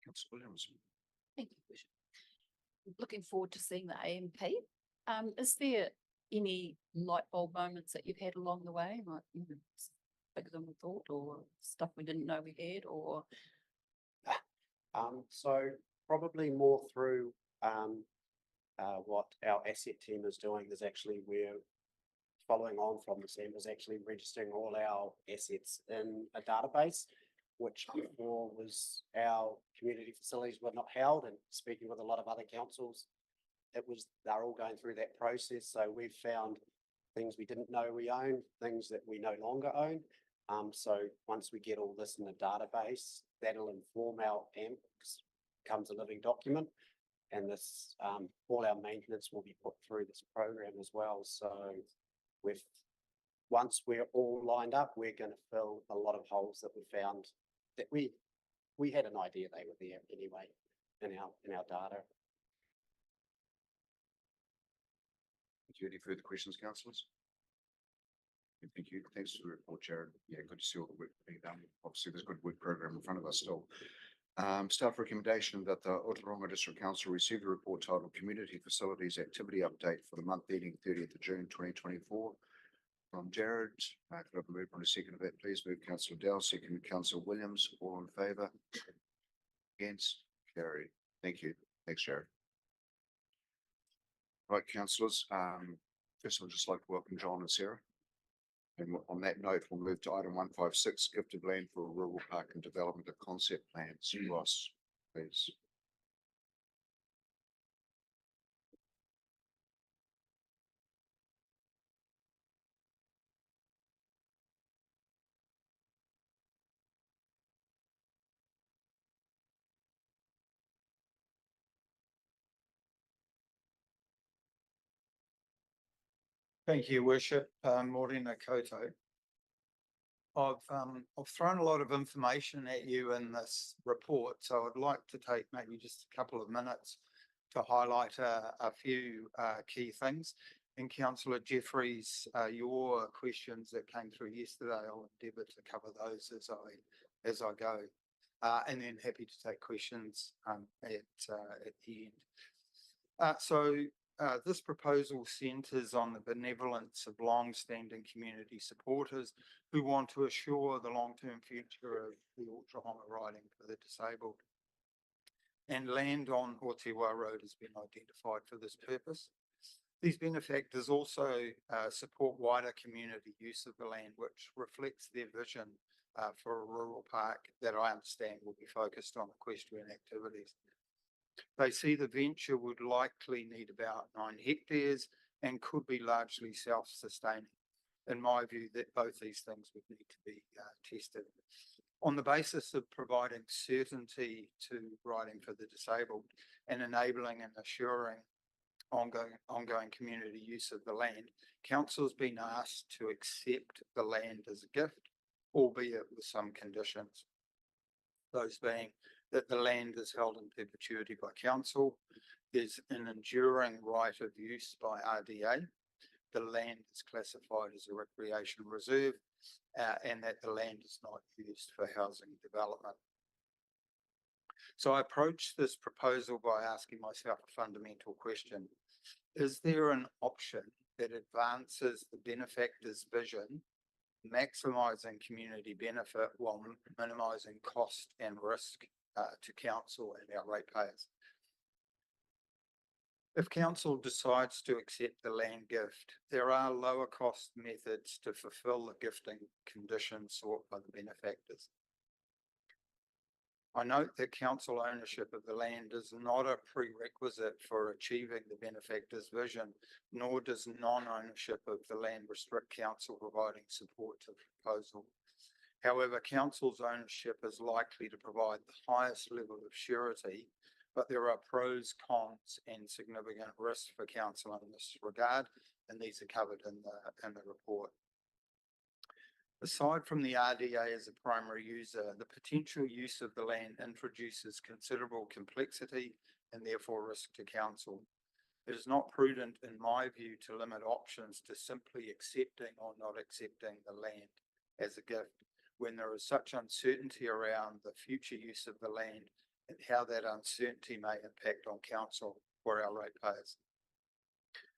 Councillor Williams. Thank you, Bishop. Looking forward to seeing the AMP. Is there any light bulb moments that you've had along the way, like it's bigger than we thought, or stuff we didn't know we had, or? So probably more through what our asset team is doing is actually we're following on from the SAM is actually registering all our assets in a database, which before was our community facilities were not held, and speaking with a lot of other councils, they're all going through that process. So we've found things we didn't know we owned, things that we no longer own. So once we get all this in the database, that'll inform our AMP, becomes a living document, and this all our maintenance will be put through this program as well. So once we're all lined up, we're going to fill a lot of holes that we found that we had an idea they were there anyway in our data. Thank you. Any further questions, councillors? Thank you. Thanks for the report, Jared. Yeah, good to see all the work being done. Obviously, there's a good work program in front of us still. Staff recommendation that the Ōtorohanga District Council receive a report titled Community Facilities Activity Update for the month ending 30th of June 2024 from Jared. Could I have a move on a second of that, please? Move Councillor Dell, second Councillor Williams. All in favour? Against? Carried. Thank you. Thanks, Jared. Right, councillors. First, I'd just like to welcome John and Sarah. And on that note, we'll move to item 156, gift of land for a rural park and development of concept plans. Ross, please. Thank you, Worship. Morena Koto. I've thrown a lot of information at you in this report, so I'd like to take maybe just a couple of minutes to highlight a few key things. And Councillor Jeffries, your questions that came through yesterday, I'll endeavour to cover those as I go. And then happy to take questions at the end. This proposal centres on the benevolence of long-standing community supporters who want to assure the long-term future of the Ōtorohanga riding for the disabled. And land on Ōtorohanga Road has been identified for this purpose. These benefactors also support wider community use of the land, which reflects their vision for a rural park that I understand will be focused on equestrian activities. They see the venture would likely need about 9 hectares and could be largely self-sustaining. In my view, that both these things would need to be tested. On the basis of providing certainty to riding for the disabled and enabling and assuring ongoing community use of the land, Council has been asked to accept the land as a gift, albeit with some conditions. Those being that the land is held in perpetuity by Council, there's an enduring right of use by RDA, the land is classified as a recreation reserve, and that the land is not used for housing development. So I approached this proposal by asking myself a fundamental question. Is there an option that advances the benefactor's vision, maximising community benefit while minimising cost and risk to Council and our ratepayers? If Council decides to accept the land gift, there are lower cost methods to fulfil the gifting conditions sought by the benefactors. I note that Council ownership of the land is not a prerequisite for achieving the benefactor's vision, nor does non-ownership of the land restrict Council providing support to the proposal. However, Council's ownership is likely to provide the highest level of surety, but there are pros, cons, and significant risks for Council in this regard, and these are covered in the report. Aside from the RDA as a primary user, the potential use of the land introduces considerable complexity and therefore risk to Council. It is not prudent, in my view, to limit options to simply accepting or not accepting the land as a gift, when there is such uncertainty around the future use of the land and how that uncertainty may impact on Council or our ratepayers.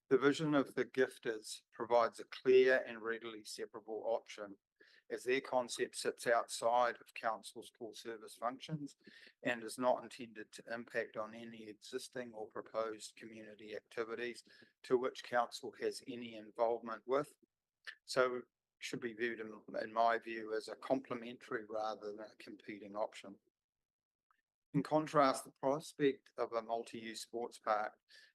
The vision of the gifters provides a clear and readily separable option, as their concept sits outside of Council's core service functions and is not intended to impact on any existing or proposed community activities to which Council has any involvement with. So should be viewed, in my view, as a complementary rather than a competing option. In contrast, the prospect of a multi-use sports park,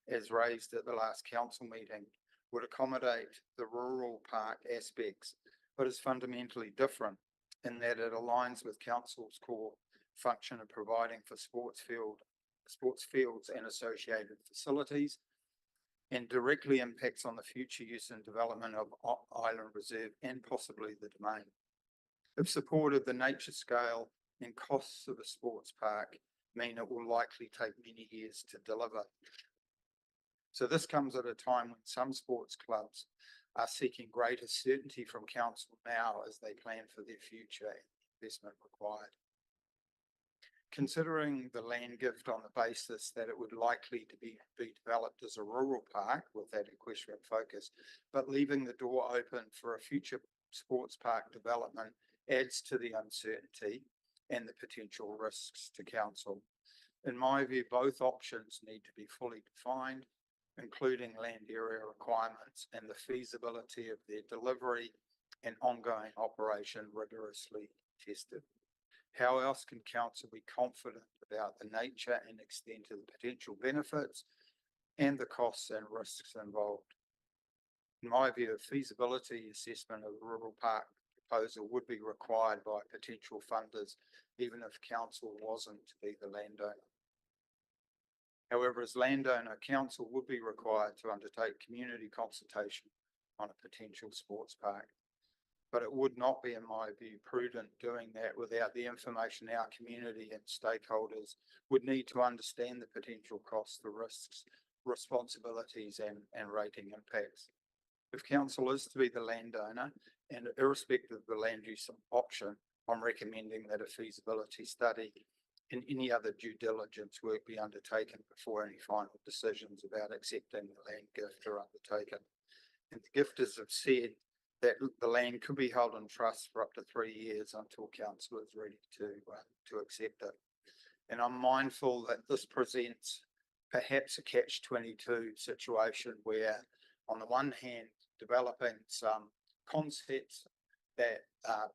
as raised at the last Council meeting, would accommodate the rural park aspects, but is fundamentally different in that it aligns with Council's core function of providing for sports fields and associated facilities, and directly impacts on the future use and development of Island Reserve and possibly the domain. If supported, the nature scale and costs of a sports park mean it will likely take many years to deliver. So this comes at a time when some sports clubs are seeking greater certainty from Council now as they plan for their future and investment required. Considering the land gift on the basis that it would likely to be developed as a rural park with that equestrian focus, but leaving the door open for a future sports park development adds to the uncertainty and the potential risks to Council. In my view, both options need to be fully defined, including land area requirements and the feasibility of their delivery and ongoing operation rigorously tested. How else can council be confident about the nature and extent of the potential benefits and the costs and risks involved? In my view, a feasibility assessment of a rural park proposal would be required by potential funders, even if council wasn't to be the landowner. However, as landowner, council would be required to undertake community consultation on a potential sports park. But it would not be, in my view, prudent doing that without the information our community and stakeholders would need to understand the potential costs, the risks, responsibilities and rating impacts. If council is to be the landowner, and irrespective of the land use option, I'm recommending that a feasibility study and any other due diligence work be undertaken before any final decisions about accepting the land gift are undertaken. And the gifters have said that the land could be held in trust for up to 3 years until council is ready to accept it. And I'm mindful that this presents perhaps a catch-22 situation where, on the one hand, developing some concepts that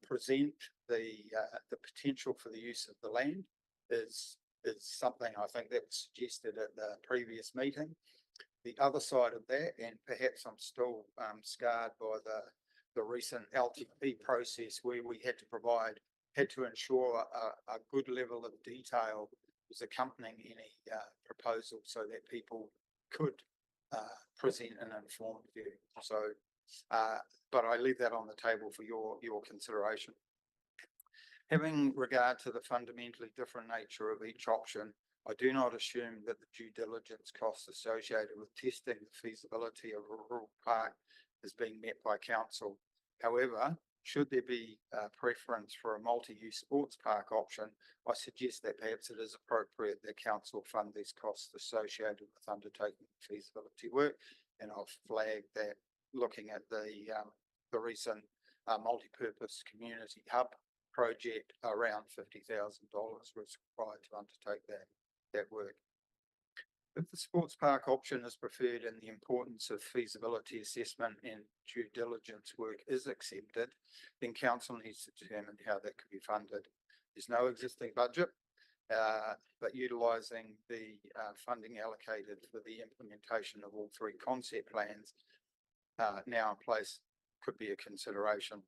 present the potential for the use of the land is something I think that was suggested at the previous meeting. The other side of that, and perhaps I'm still scarred by the recent LTP process where we had to ensure a good level of detail was accompanying any proposal so that people could present an informed view. So, but I leave that on the table for your consideration. Having regard to the fundamentally different nature of each option, I do not assume that the due diligence costs associated with testing the feasibility of a rural park is being met by council. However, should there be a preference for a multi-use sports park option, I suggest that perhaps it is appropriate that council fund these costs associated with undertaking feasibility work. And I'll flag that looking at the recent multi-purpose community hub project, around $50,000 was required to undertake that work. If the sports park option is preferred and the importance of feasibility assessment and due diligence work is accepted, then council needs to determine how that could be funded. There's no existing budget, but utilising the funding allocated for the implementation of all 3 concept plans now in place could be a consideration.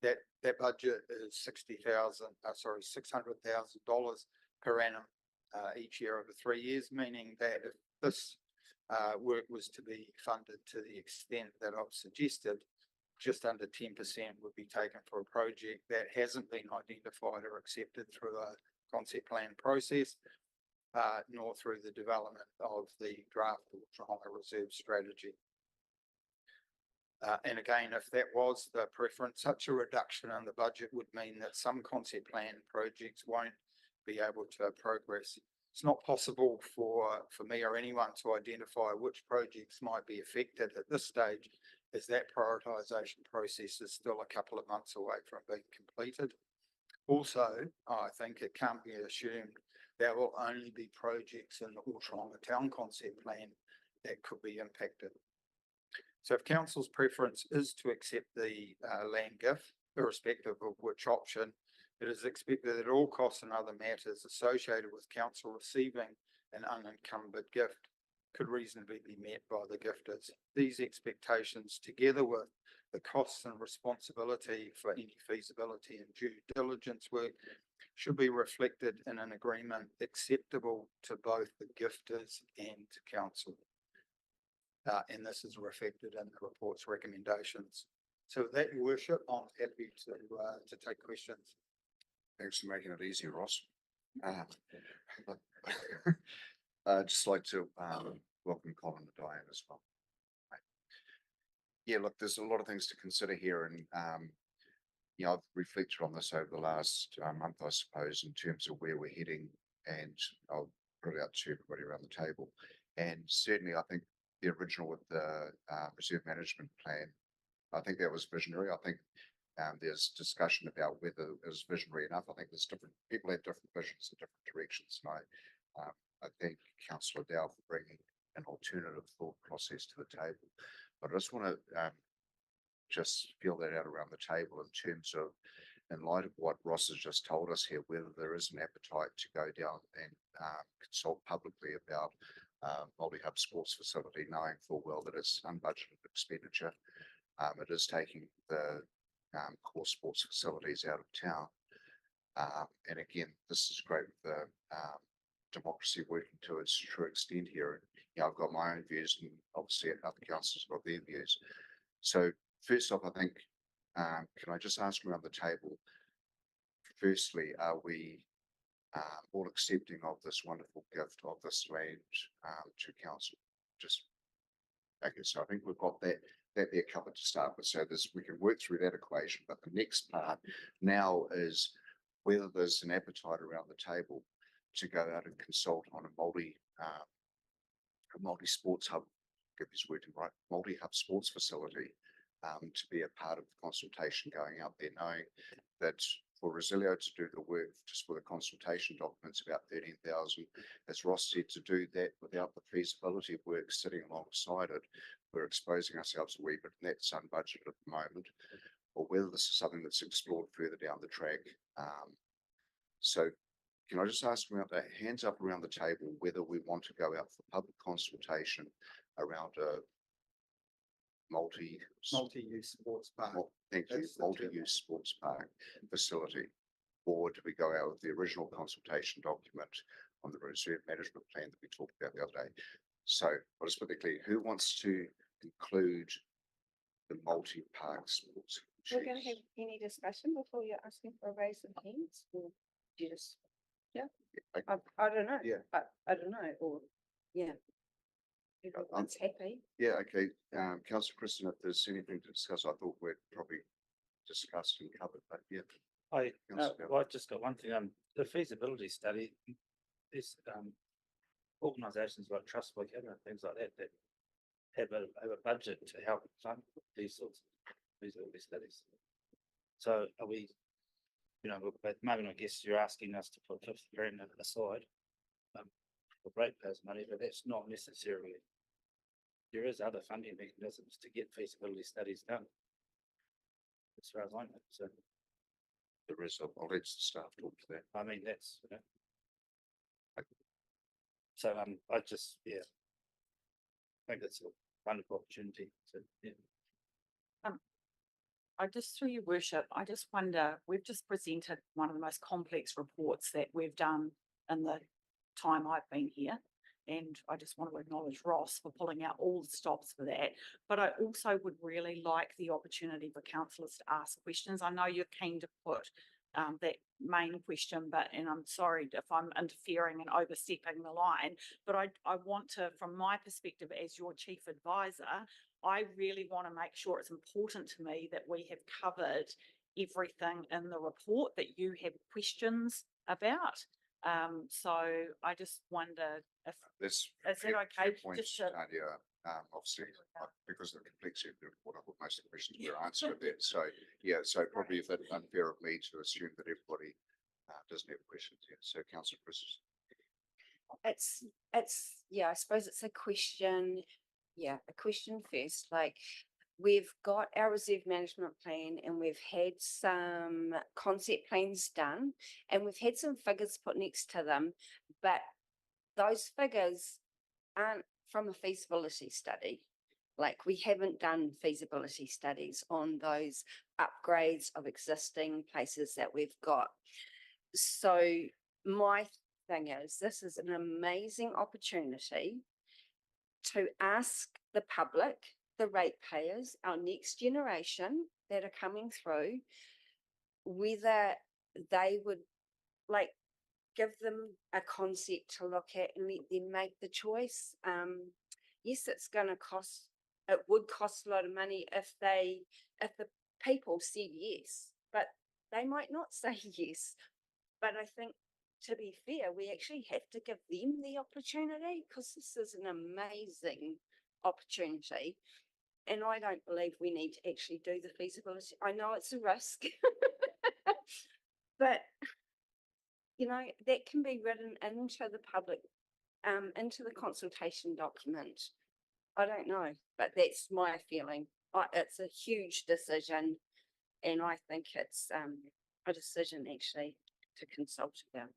That budget is $600,000 per annum each year over 3 years, meaning that if this work was to be funded to the extent that I've suggested, just under 10% would be taken for a project that hasn't been identified or accepted through a concept plan process, nor through the development of the draft Ōtorohanga Reserve strategy. And again, if that was the preference, such a reduction in the budget would mean that some concept plan projects won't be able to progress. It's not possible for me or anyone to identify which projects might be affected at this stage, as that prioritisation process is still a couple of months away from being completed. Also, I think it can't be assumed there will only be projects in the Ōtorohanga Town Concept Plan that could be impacted. So if council's preference is to accept the land gift, irrespective of which option, it is expected that all costs and other matters associated with council receiving an unencumbered gift could reasonably be met by the gifters. These expectations, together with the costs and responsibility for any feasibility and due diligence work, should be reflected in an agreement acceptable to both the gifters and council. And this is reflected in the report's recommendations. So with that, Your Worship, I'm happy to take questions. Thanks for making it easy, Ross. I'd just like to welcome Colin and Diane as well. Yeah, look, there's a lot of things to consider here, and you know, I've reflected on this over the last month, I suppose, in terms of where we're heading, and I'll put it out to everybody around the table. And certainly, I think the original with the reserve management plan, I think that was visionary. I think there's discussion about whether it was visionary enough. I think there's different people have different visions in different directions, and I thank Councillor Dow for bringing an alternative thought process to the table. But I just want to just feel that out around the table in terms of, in light of what Ross has just told us here, whether there is an appetite to go down and consult publicly about multi-hub sports facility, knowing full well that it's unbudgeted expenditure. It is taking the core sports facilities out of town. And again, this is great with the democracy working to its true extent here. And, you know, I've got my own views, and obviously other councillors have got their views. So first off, I think, can I just ask around the table, firstly, are we all accepting of this wonderful gift of this land to council? Just, okay, so I think we've got that there covered to start with. So this, we can work through that equation, but the next part now is whether there's an appetite around the table to go out and consult on a multi-sports hub, get this wording right, multi-hub sports facility, to be a part of the consultation going out there, knowing that for Resilio to do the work just for the consultation documents about 13,000, as Ross said, to do that without the feasibility work sitting alongside it, we're exposing ourselves a wee bit, and that's unbudgeted at the moment, or whether this is something that's explored further down the track. So can I just ask around the hands up around the table whether we want to go out for public consultation around a Multi-use sports park. Thank you, That's the term. multi-use sports park facility, or do we go out with the original consultation document on the reserve management plan that we talked about the other day? So I'll just put it clear, who wants to include the multi-park sports? We're gonna have any discussion before you're asking for a raise of hands, or do you just, I don't know. Yeah. I don't know, or, yeah. Everyone's happy. Yeah, okay, Councillor Kristen, if there's anything to discuss, I thought we'd probably discussed and covered, but yeah. I've just got one thing, the feasibility study, there's, organisations like Trust for Canada, things like that, that have a budget to help fund these sorts of feasibility studies. So are we, you know, at the moment, I guess you're asking us to put 50 grand aside, for ratepayers' money, but that's not necessarily. There is other funding mechanisms to get feasibility studies done. As far as I know, so. There is, I'll let the staff talk to that. I mean, that's, you know. So, I just, yeah. I think it's a wonderful opportunity to, yeah. I just, through your worship, I just wonder, we've just presented one of the most complex reports that we've done in the time I've been here. And I just want to acknowledge Ross for pulling out all the stops for that. But I also would really like the opportunity for councillors to ask questions. I know you're keen to put that main question, and I'm sorry if I'm interfering and overstepping the line, but I want to, from my perspective as your chief advisor, I really want to make sure it's important to me that we have covered everything in the report that you have questions about. So I just wonder if, is that okay? Just to, obviously, because of the complexity of the report, I thought most of the questions were answered there. So, yeah, so probably a bit unfair of me to assume that everybody doesn't have questions yet. So, Councillor Chris. Yeah, I suppose it's a question. Yeah, a question first. Like, we've got our reserve management plan, and we've had some concept plans done, and we've had some figures put next to them, but those figures aren't from a feasibility study. Like, we haven't done feasibility studies on those upgrades of existing places that we've got. So my thing is, this is an amazing opportunity to ask the public, the ratepayers, our next generation that are coming through, whether they would like give them a concept to look at and let them make the choice. Yes, it's going to cost, it would cost a lot of money if the people said yes, but they might not say yes. But I think, to be fair, we actually have to give them the opportunity, because this is an amazing opportunity. And I don't believe we need to actually do the feasibility. I know it's a risk, but you know, that can be written into the public, into the consultation document. I don't know, but that's my feeling. it's a huge decision. And I think it's, a decision actually to consult about.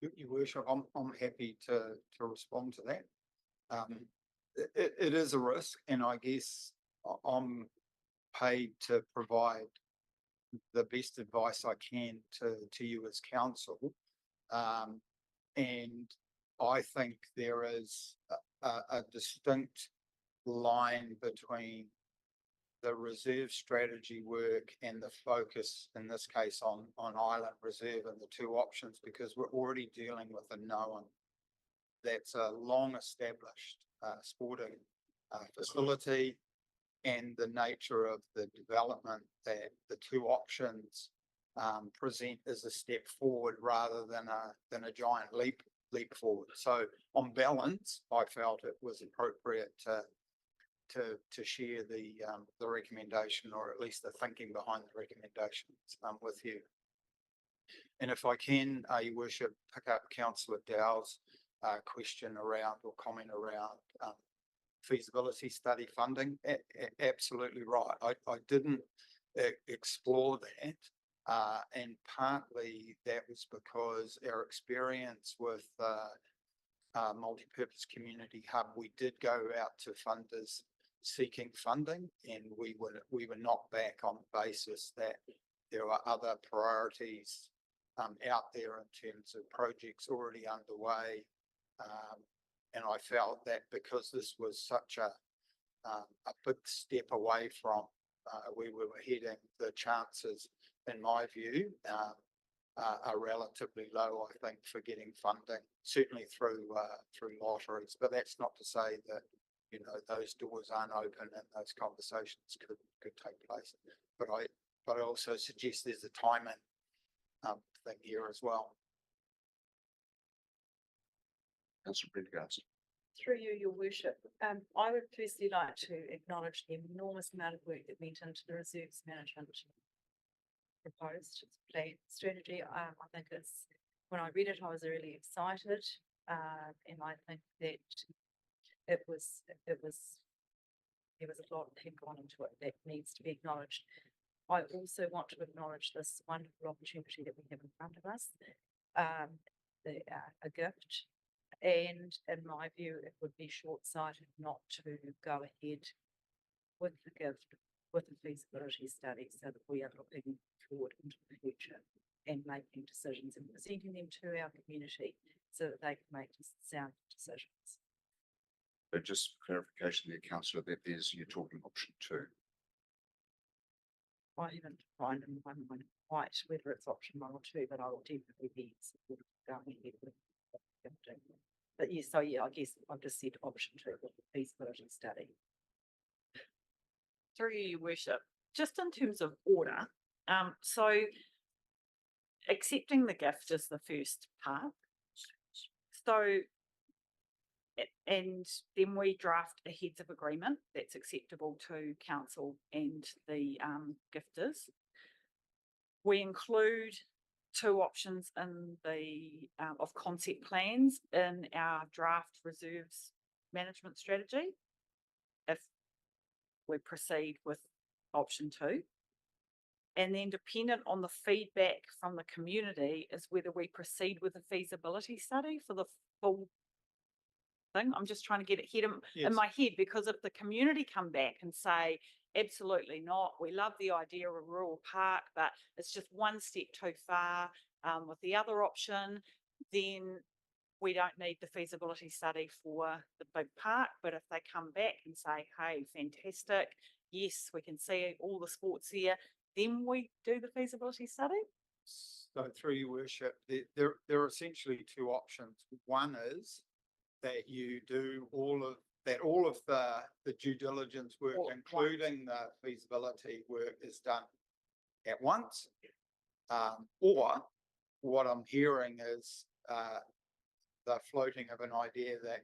Your worship, I'm happy to respond to that. It is a risk, and I guess I'm paid to provide the best advice I can to you as council. And I think there is a distinct line between the reserve strategy work and the focus, in this case, on island reserve and the two options, because we're already dealing with a known that's a long established sporting facility, and the nature of the development that the two options present as a step forward rather than a giant leap forward. So on balance, I felt it was appropriate to share the recommendation, or at least the thinking behind the recommendations with you. And if I can, Your Worship, pick up Councillor Dow's question around, or comment around feasibility study funding. Absolutely right. I didn't explore that, and partly that was because our experience with multi-purpose community hub, we did go out to funders seeking funding, and we were knocked back on the basis that there were other priorities out there in terms of projects already underway. And I felt that because this was such a big step away from where we were heading, the chances, in my view, are relatively low, I think, for getting funding, certainly through lotteries. But that's not to say that, you know, those doors aren't open and those conversations could take place. But I also suggest there's a timing thing here as well. Councillor Prendergast. Through you, Your Worship, I would firstly like to acknowledge the enormous amount of work that went into the reserves management proposed plan strategy. I think it's, when I read it, I was really excited, and I think that there was a lot that had gone into it that needs to be acknowledged. I also want to acknowledge this wonderful opportunity that we have in front of us, a gift. And in my view, it would be short-sighted not to go ahead with the gift, with the feasibility study, so that we are looking forward into the future and making decisions and presenting them to our community so that they can make sound decisions. So just for clarification there, councillor, that is, you're talking option 2. I haven't defined in my mind quite whether it's option 1 or 2, but I will definitely be supportive of going ahead with gifting. But yes, so yeah, I guess I've just said option 2 with the feasibility study. Through you, Your Worship, just in terms of order, so accepting the gift is the first part. So, and then we draft a heads of agreement that's acceptable to council and the gifters. We include 2 options in the of concept plans in our draft reserves management strategy if we proceed with option 2. And then dependent on the feedback from the community is whether we proceed with a feasibility study for the full thing. I'm just trying to get it in my head, because if the community come back and say, absolutely not, we love the idea of a rural park, but it's just one step too far with the other option, then we don't need the feasibility study for the big park. But if they come back and say, hey, fantastic, yes, we can see all the sports here, then we do the feasibility study. So through your worship, there are essentially 2 options. One is that you do all of the due diligence work, including the feasibility work, is done at once. Or what I'm hearing is the floating of an idea that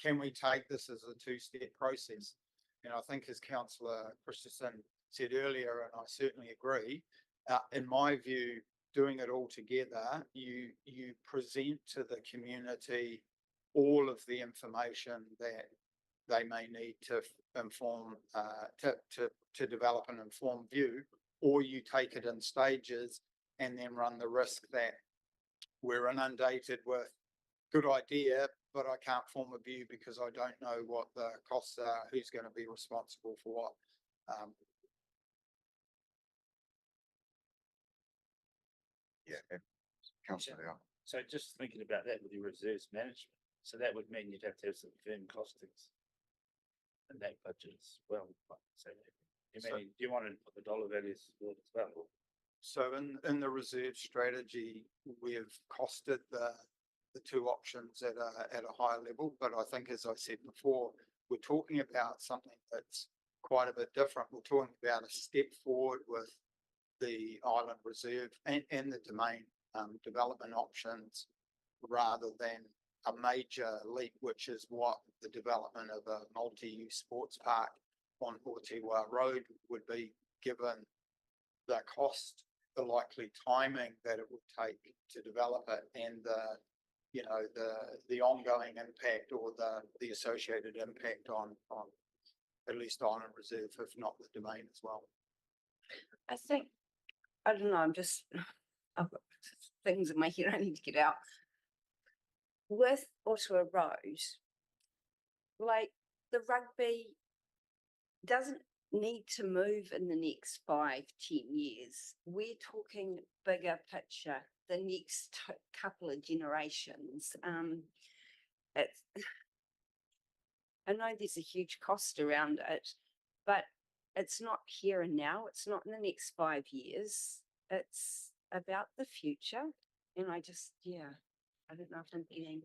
can we take this as a 2-step process? And I think, as Councillor Christensen said earlier, and I certainly agree, in my view, doing it all together, you present to the community all of the information that they may need to inform, to develop an informed view, or you take it in stages and then run the risk that we're inundated with good idea, but I can't form a view because I don't know what the costs are, who's going to be responsible for what. Yeah, and Councillor Leon. So just thinking about that with your reserves management, so that would mean you'd have to have some firm costings in that budget as well. So do you want to put the dollar values forward as well? So in the reserve strategy, we've costed the two options at a higher level, but I think, as I said before, we're talking about something that's quite a bit different. We're talking about a step forward with the island reserve and the domain development options, rather than a major leap, which is what the development of a multi-use sports park on Ōtorohanga Road would be, given the cost, the likely timing that it would take to develop it, and the ongoing impact, or the associated impact on at least island reserve, if not the domain as well. I think, I don't know, I've got things in my head I need to get out. With Ōtorohanga Road, like, the rugby doesn't need to move in the next 5-10 years. We're talking bigger picture, the next couple of generations. I know there's a huge cost around it, but it's not here and now. It's not in the next 5 years. It's about the future. And I don't know if I'm getting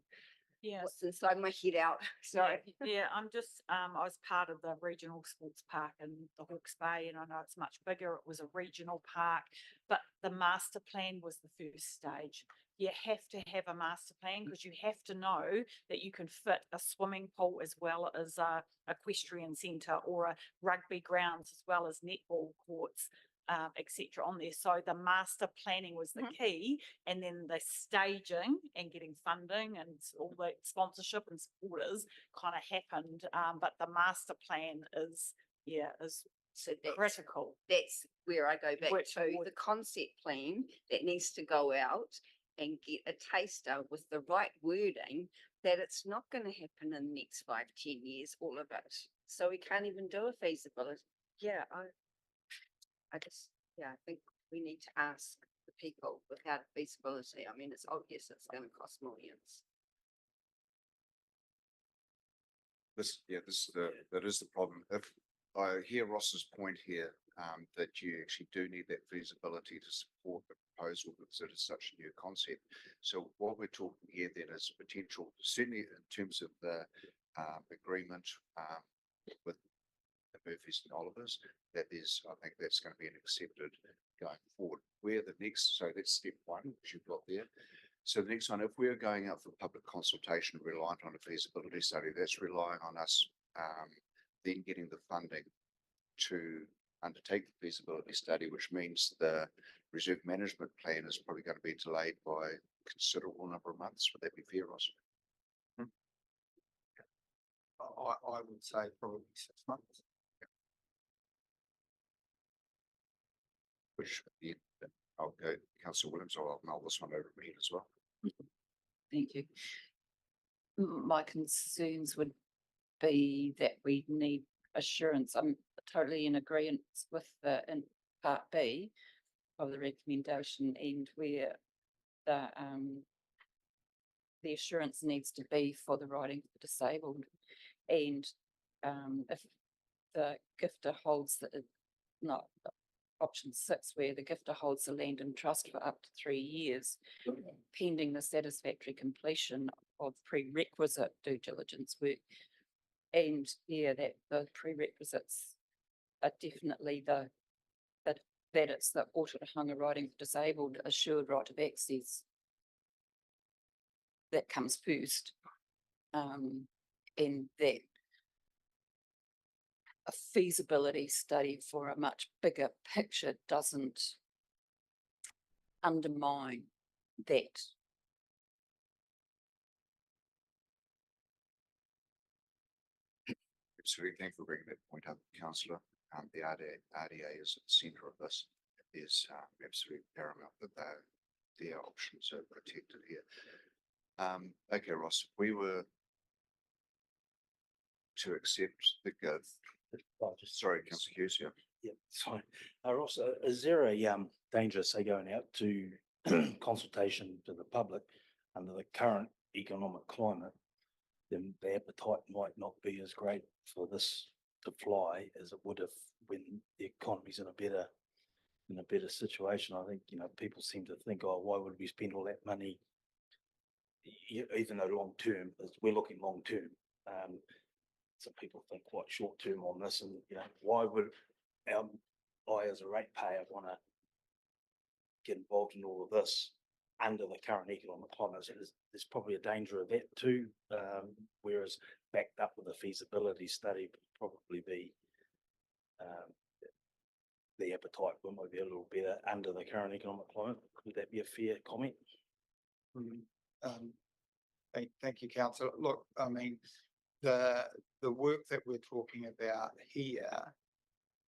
what's inside my head out. Sorry. Yeah, I'm just, I was part of the regional sports park in the Hawke's Bay, and I know it's much bigger. It was a regional park, but the master plan was the first stage. You have to have a master plan, because you have to know that you can fit a swimming pool as well as a equestrian centre, or a rugby grounds as well as netball courts, etc. on there. So the master planning was the key, and then the staging and getting funding and all the sponsorship and supporters kind of happened. But the master plan is So critical. That's where I go back Which to would- the concept plan that needs to go out and get a taster with the right wording, that it's not going to happen in the next 5-10 years, all of it. So we can't even do a feasibility. Yeah, I think we need to ask the people without a feasibility. I mean, it's obvious it's going to cost millions. That is the problem. If I hear Ross's point here, that you actually do need that feasibility to support the proposal, because it is such a new concept. So what we're talking here then is potential, certainly in terms of the agreement with the Murphys and Olivers, I think that's going to be accepted going forward. So that's step one, which you've got there. So the next one, if we're going out for public consultation reliant on a feasibility study, that's relying on us then getting the funding to undertake the feasibility study, which means the reserve management plan is probably going to be delayed by a considerable number of months. Would that be fair, Ross? I would say probably 6 months. Which I'll go, Councillor Williams, I'll mull this one over to me as well. Thank you. My concerns would be that we need assurance. I'm totally in agreement with in part B of the recommendation, and where the assurance needs to be for the riding for the disabled. And if the gifter holds option 6, where the gifter holds the land in trust for up to 3 years, pending the satisfactory completion of prerequisite due diligence work. And that the prerequisites are definitely that it's the Ōtorohanga riding for disabled assured right of access that comes first, and that a feasibility study for a much bigger picture doesn't undermine that. absolutely. Thank you for bringing that point up, councillor. The RDA is at the centre of this. It is absolutely paramount that their options are protected here. Okay, Ross, if we were to accept the sorry, councillor Hughes, yeah. Yeah, sorry. Ross, is there a danger, say, going out to consultation to the public under the current economic climate? Then the appetite might not be as great for this to fly as it would have when the economy's in a better situation. I think, people seem to think, oh, why would we spend all that money? Even though long term, we're looking long term. Some people think quite short term on this, and why would I as a ratepayer want to get involved in all of this under the current economic climate? So there's probably a danger of that too. Whereas backed up with a feasibility study would probably be the appetite might be a little better under the current economic climate. Would that be a fair comment? Thank you, councillor. Look, I mean, the work that we're talking about here,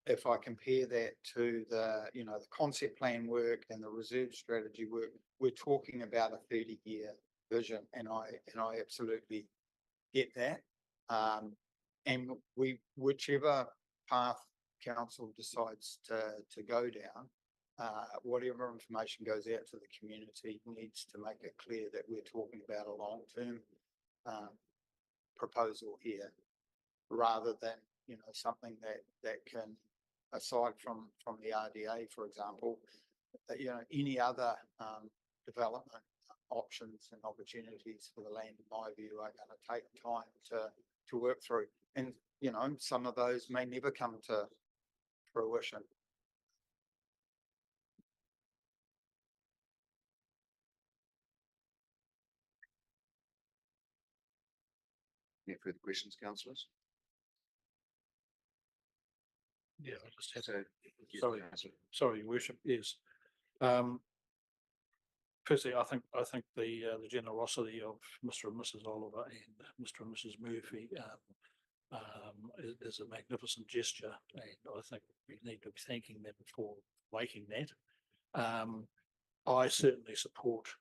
if I compare that to the concept plan work and the reserve strategy work, we're talking about a 30-year vision, and I absolutely get that. And whichever path council decides to go down, whatever information goes out to the community needs to make it clear that we're talking about a long-term proposal here, rather than something that can, aside from the RDA, for example, any other development options and opportunities for the land, in my view, are going to take time to work through, and some of those may never come to fruition. Any further questions, councillors? Yeah, I just had So, sorry, councillor. sorry, Your Worship. Yes. Firstly, I think the generosity of Mr. and Mrs. Oliver and Mr. and Mrs. Murphy is a magnificent gesture, and I think we need to be thanking them for making that. I certainly support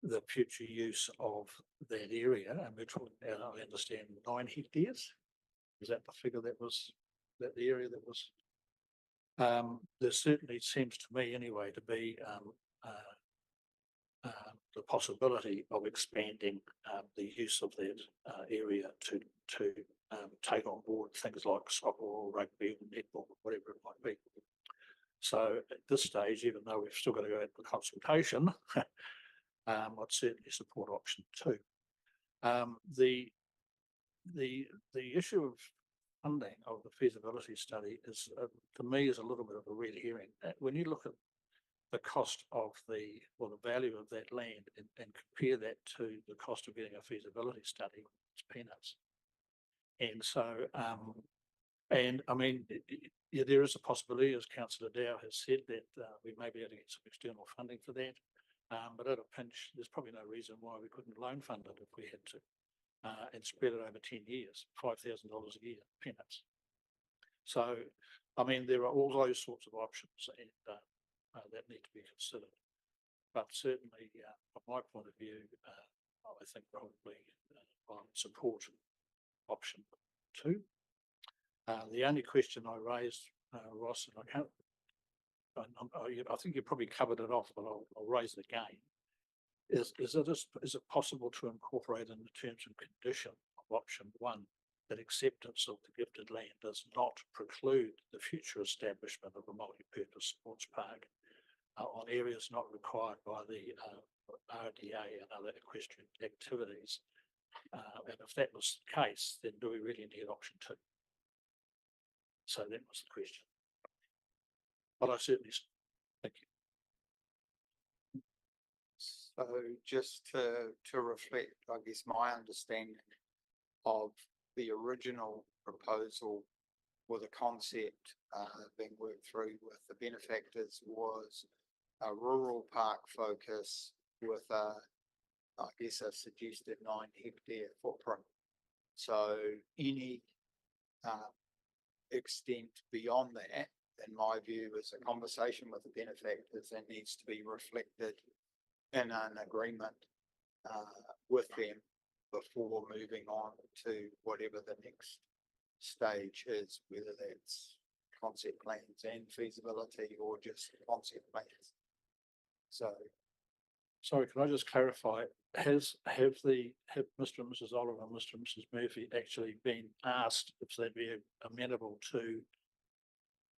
the future use of that area, and we're talking about, I understand, 9 hectares. Is that the figure that was the area that was? There certainly seems to me, anyway, to be the possibility of expanding the use of that area to take on board things like soccer or rugby or netball, whatever it might be. So at this stage, even though we've still got to go into consultation, I'd certainly support option 2. The issue of funding of the feasibility study is, to me, is a little bit of a red herring. When you look at the cost of the value of that land and compare that to the cost of getting a feasibility study, it's peanuts. And so, and I mean, yeah, there is a possibility, as Councillor Dow has said, that we may be able to get some external funding for that. But at a pinch, there's probably no reason why we couldn't loan fund it if we had to, and spread it over 10 years, $5,000 a year, peanuts. So, I mean, there are all those sorts of options, and that need to be considered. But certainly, from my point of view, I think probably I would support option 2. The only question I raised, Ross, and I can't, I think you probably covered it off, but I'll raise it again. Is it possible to incorporate in the terms and condition of option 1 that acceptance of the gifted land does not preclude the future establishment of a multi-purpose sports park on areas not required by the RDA and other equestrian activities? And if that was the case, then do we really need option 2? So that was the question. But I certainly thank you. So just to reflect, I guess, my understanding of the original proposal or the concept being worked through with the benefactors was a rural park focus with I guess a suggested 9 hectare footprint. So any extent beyond that, in my view, is a conversation with the benefactors that needs to be reflected in an agreement with them before moving on to whatever the next stage is, whether that's concept plans and feasibility or just concept plans. So Sorry, can I just clarify? Have Mr. and Mrs. Oliver and Mr. and Mrs. Murphy actually been asked if they'd be amenable to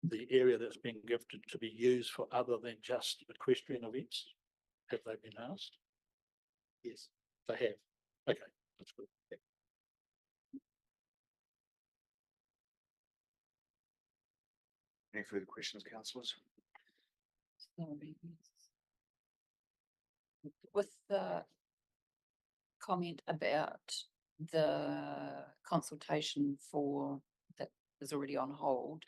the area that's been gifted to be used for other than just equestrian events? Have they been asked? yes, They have. Okay, that's good. Yeah. Any further questions, councillors? Sorry, yes. With the comment about the consultation for that is already on hold,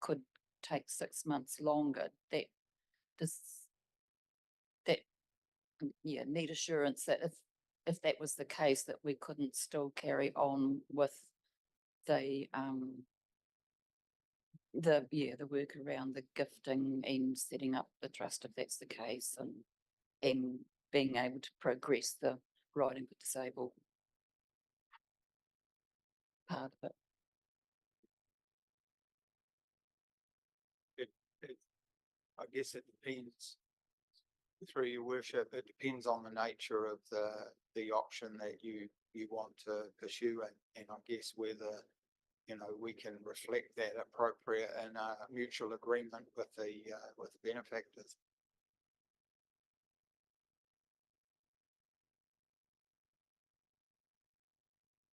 could take 6 months longer, that does that, yeah, need assurance that if that was the case, that we couldn't still carry on with the work around the gifting and setting up the trust, if that's the case, and being able to progress the riding for disabled part of it. I guess it depends, through your worship, it depends on the nature of the option that you want to pursue, and I guess whether, you know, we can reflect that appropriate in a mutual agreement with the benefactors.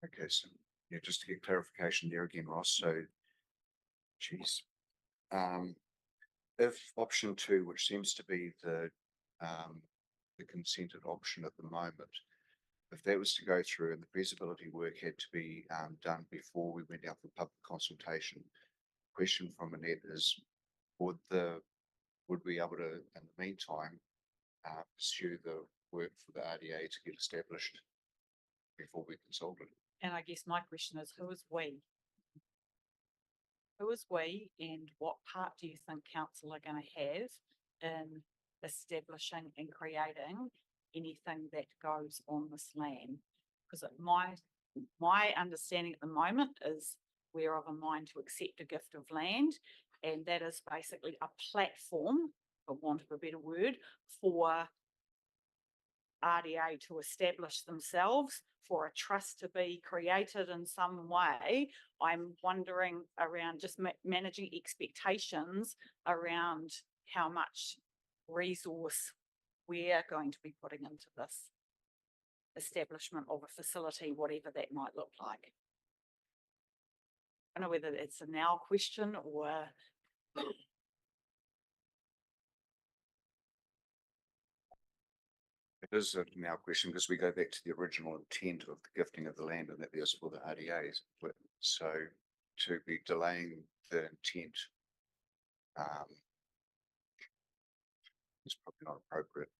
Okay, so yeah, just to get clarification there again, Ross, so geez. If option 2, which seems to be the consented option at the moment, if that was to go through and the feasibility work had to be done before we went out for public consultation, question from Annette is, would we be able to, in the meantime, pursue the work for the RDA to get established before we consulted? And I guess my question is, who is we? Who is we, and what part do you think council are going to have in establishing and creating anything that goes on this land? Because my understanding at the moment is we're of a mind to accept a gift of land, and that is basically a platform, for want of a better word, for RDA to establish themselves, for a trust to be created in some way. I'm wondering around just managing expectations around how much resource we're going to be putting into this establishment of a facility, whatever that might look like. I don't know whether it's a now question or It is a now question because we go back to the original intent of the gifting of the land, and that is for the RDAs. So to be delaying the intent is probably not appropriate.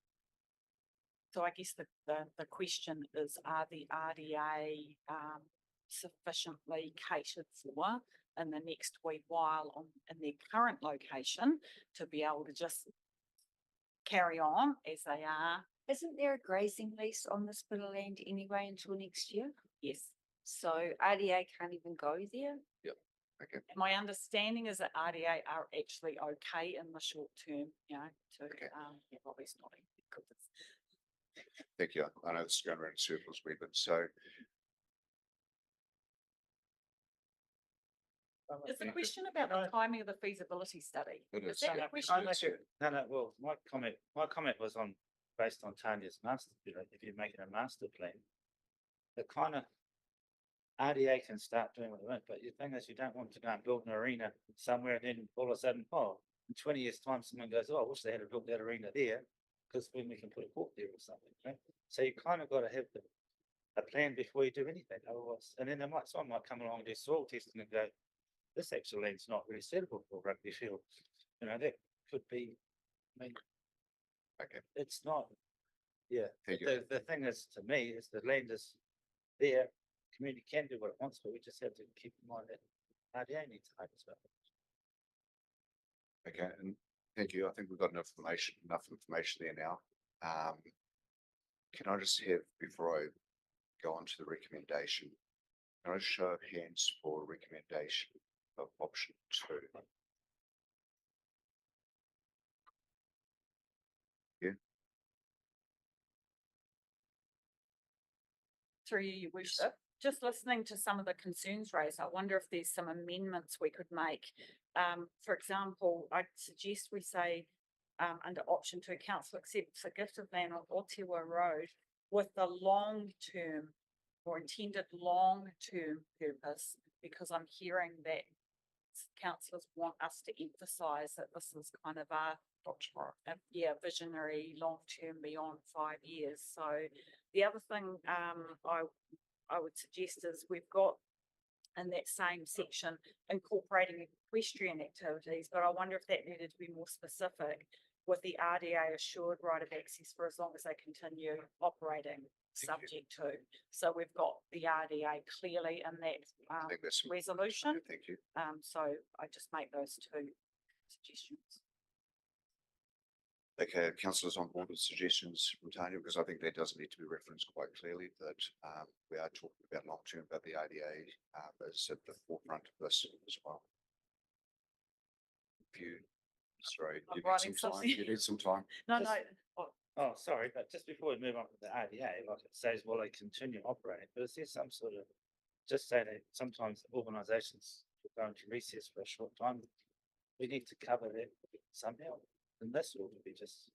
so I guess the question is, are the RDA sufficiently catered for in the next wee while in their current location to be able to just carry on as they are? Isn't there a grazing lease on this bit of land anyway until next year? Yes. So RDA can't even go there? Okay. My understanding is that RDA are actually okay in the short term, you know, to, Okay. yeah, Robbie's nodding. Good. Thank you. I know this is going around in circles a wee bit, so. Is the question about the timing of the feasibility study? It Is is, that yeah. the question? No, well, my comment was based on Tanya's master, if you're making a master plan, the kind of RDA can start doing what they want, but the thing is, you don't want to go and build an arena somewhere and then all of a sudden, in 20 years' time, someone goes, I wish they had built that arena there, because then we can put a court there or something, right? So you kind of got to have a plan before you do anything, otherwise, and then someone might come along and do soil testing and go, this actual land's not really suitable for rugby field. You know, that could be, I mean, Okay. it's not, yeah. Thank you. The thing is, to me, is the land is there, community can do what it wants, but we just have to keep in mind that RDA needs to as well. Okay, and thank you. I think we've got enough information there now. Can I just have, before I go on to the recommendation, can I show of hands for recommendation of option 2? Through you, your worship, just listening to some of the concerns raised, I wonder if there's some amendments we could make. For example, I'd suggest we say, under option 2, council accepts a gift of land on Ōtorohanga Road with the long-term or intended long-term purpose, because I'm hearing that councillors want us to emphasise that this is kind of a visionary, long-term, beyond 5 years. So the other thing I would suggest is we've got in that same section incorporating equestrian activities, but I wonder if that needed to be more specific, with the RDA assured right of access for as long as they continue operating, subject to. So we've got the RDA clearly in that I think that's resolution. Thank you. So I just make those 2 suggestions. Okay, councillors on board with suggestions from Tanya, because I think that does need to be referenced quite clearly that we are talking about long-term, but the RDA is at the forefront of this as well. If you, sorry, I'm you need writing some time. something. You need some time. No, Just- no. Oh, sorry, but just before we move on to the RDA, like it says, will they continue operating? But is there some sort of, just say that sometimes organisations will go into recess for a short time. We need to cover that somehow. And this will be just,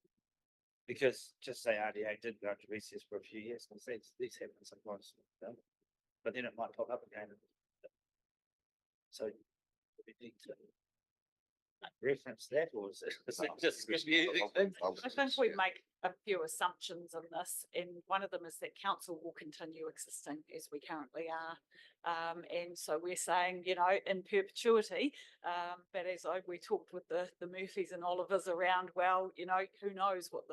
because just say RDA did go into recess for a few years, and these happen sometimes, but then it might pop up again. So we need to reference that, or is it just confusing? I think we make a few assumptions in this, and one of them is that council will continue existing as we currently are. And so we're saying, you know, in perpetuity, but as we talked with the Murphys and Olivers around, well, you know, who knows what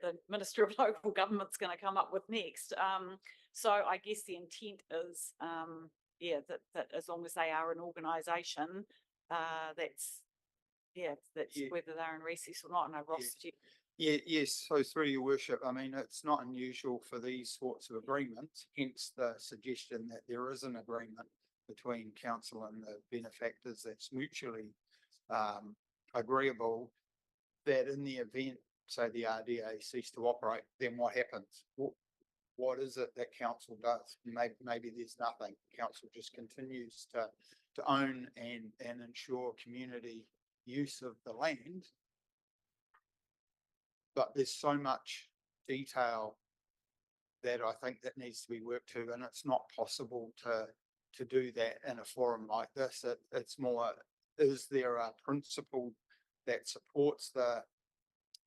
the Minister of Local Government's going to come up with next. So I guess the intent is, that as long as they are an organisation, that's whether they're in recess or not. And I Ross, Yes, so through your worship, I mean, it's not unusual for these sorts of agreements, hence the suggestion that there is an agreement between council and the benefactors that's mutually agreeable, that in the event, say the RDA cease to operate, then what happens? What is it that council does? Maybe there's nothing. Council just continues to own and ensure community use of the land. But there's so much detail that I think that needs to be worked to, and it's not possible to do that in a forum like this. It's more, is there a principle that supports the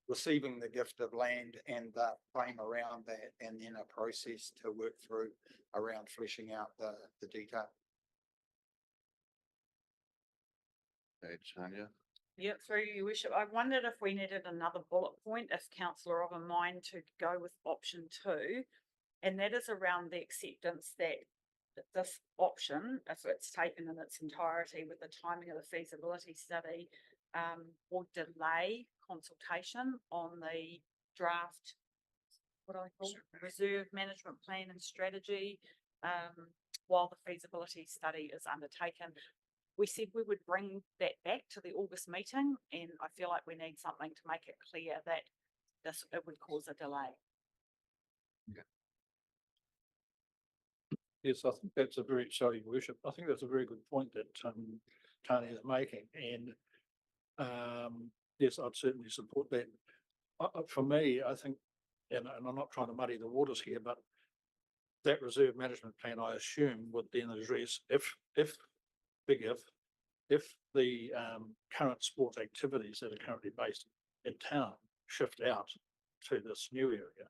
receiving the gift of land and the frame around that, and then a process to work through around fleshing out the detail? Okay, Tanya. yeah, through your worship, I wondered if we needed another bullet point, if councillor of a mind to go with option 2, and that is around the acceptance that this option, if it's taken in its entirety with the timing of the feasibility study, will delay consultation on the draft, what I call reserve management plan and strategy, while the feasibility study is undertaken. We said we would bring that back to the August meeting, and I feel like we need something to make it clear that it would cause a delay. Yes, I think that's sorry, Your Worship, I think that's a very good point that Tanya is making, and yes, I'd certainly support that. For me, I think, and I'm not trying to muddy the waters here, but that reserve management plan, I assume, would then address if the current sport activities that are currently based in town shift out to this new area,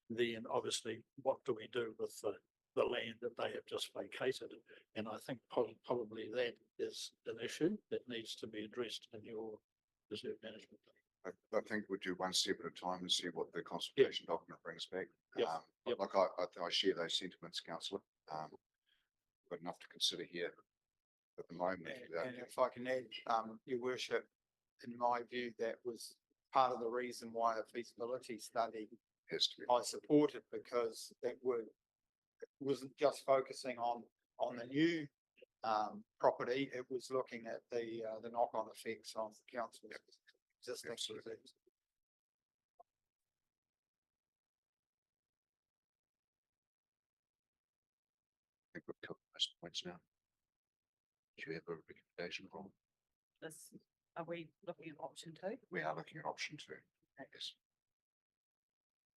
then obviously what do we do with the land that they have just vacated? And I think probably that is an issue that needs to be addressed in your reserve management plan. I think we'll do one step at a time and see what the consultation document brings back. Yep. Like I share those sentiments, councillor. got enough to consider here at the moment. without And if I can add, your worship, in my view, that was part of the reason why a feasibility study has to be. I supported, because it wasn't just focusing on the new property, it was looking at the knock-on effects on the council's existing. Absolutely. I think we've covered most points now. Do you have a recommendation from? This, are we looking at option 2? We are looking at option 2. Yes.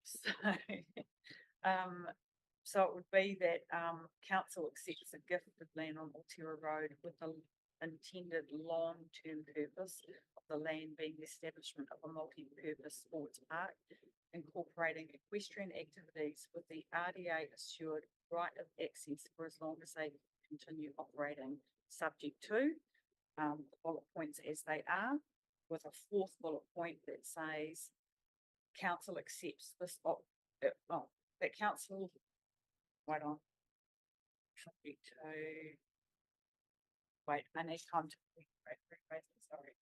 So, so it would be that, council accepts a gift of land on Ōtorohanga Road with the intended long-term purpose of the land being the establishment of a multi-purpose sports park, incorporating equestrian activities with the RDA assured right of access for as long as they continue operating, subject to, the bullet points as they are, with a fourth bullet point that says, council accepts this, that council, wait on. Subject to, wait, I need time to rephrase it, sorry.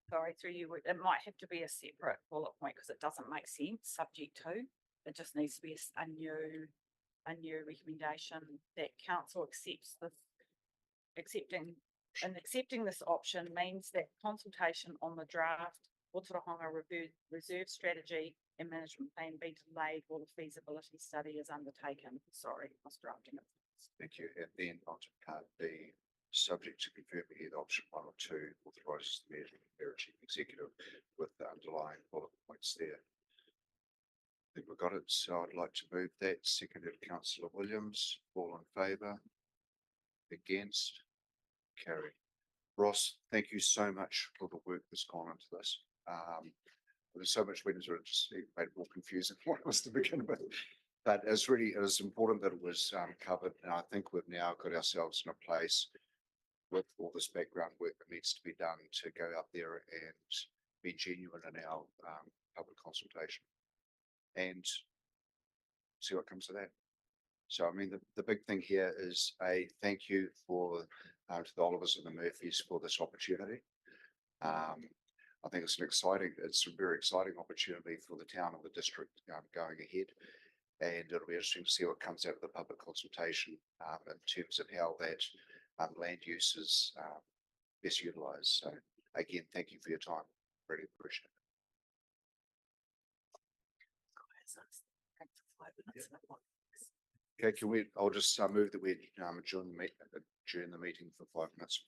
Sorry, through you, it might have to be a separate bullet point because it doesn't make sense, subject to. It just needs to be a new recommendation that council accepts this, accepting this option means that consultation on the draft Ōtorohanga reserve strategy and management plan be delayed while the feasibility study is undertaken. Sorry, I was drafting it. Thank you. And then on to part B, subject to confirming either option 1 or 2, authorises the mayor and chief executive with the underlying bullet points there. I think we've got it, so I'd like to move that. Seconded Councillor Williams. All in favour? Against? Carried. Ross, thank you so much for the work that's gone into this. There's so much went into it, just made it more confusing than what it was to begin with. But it was important that it was covered, and I think we've now got ourselves in a place with all this background work that needs to be done to go out there and be genuine in our public consultation and see what comes of that. So, I mean, the big thing here is a thank you for to the Olivers and the Murphys for this opportunity. I think it's a very exciting opportunity for the town and the district going ahead. And it'll be interesting to see what comes out of the public consultation in terms of how that land use is best utilised. So again, thank you for your time. Really appreciate it. Okay, I'll just move that we adjourn the meeting for 5 minutes.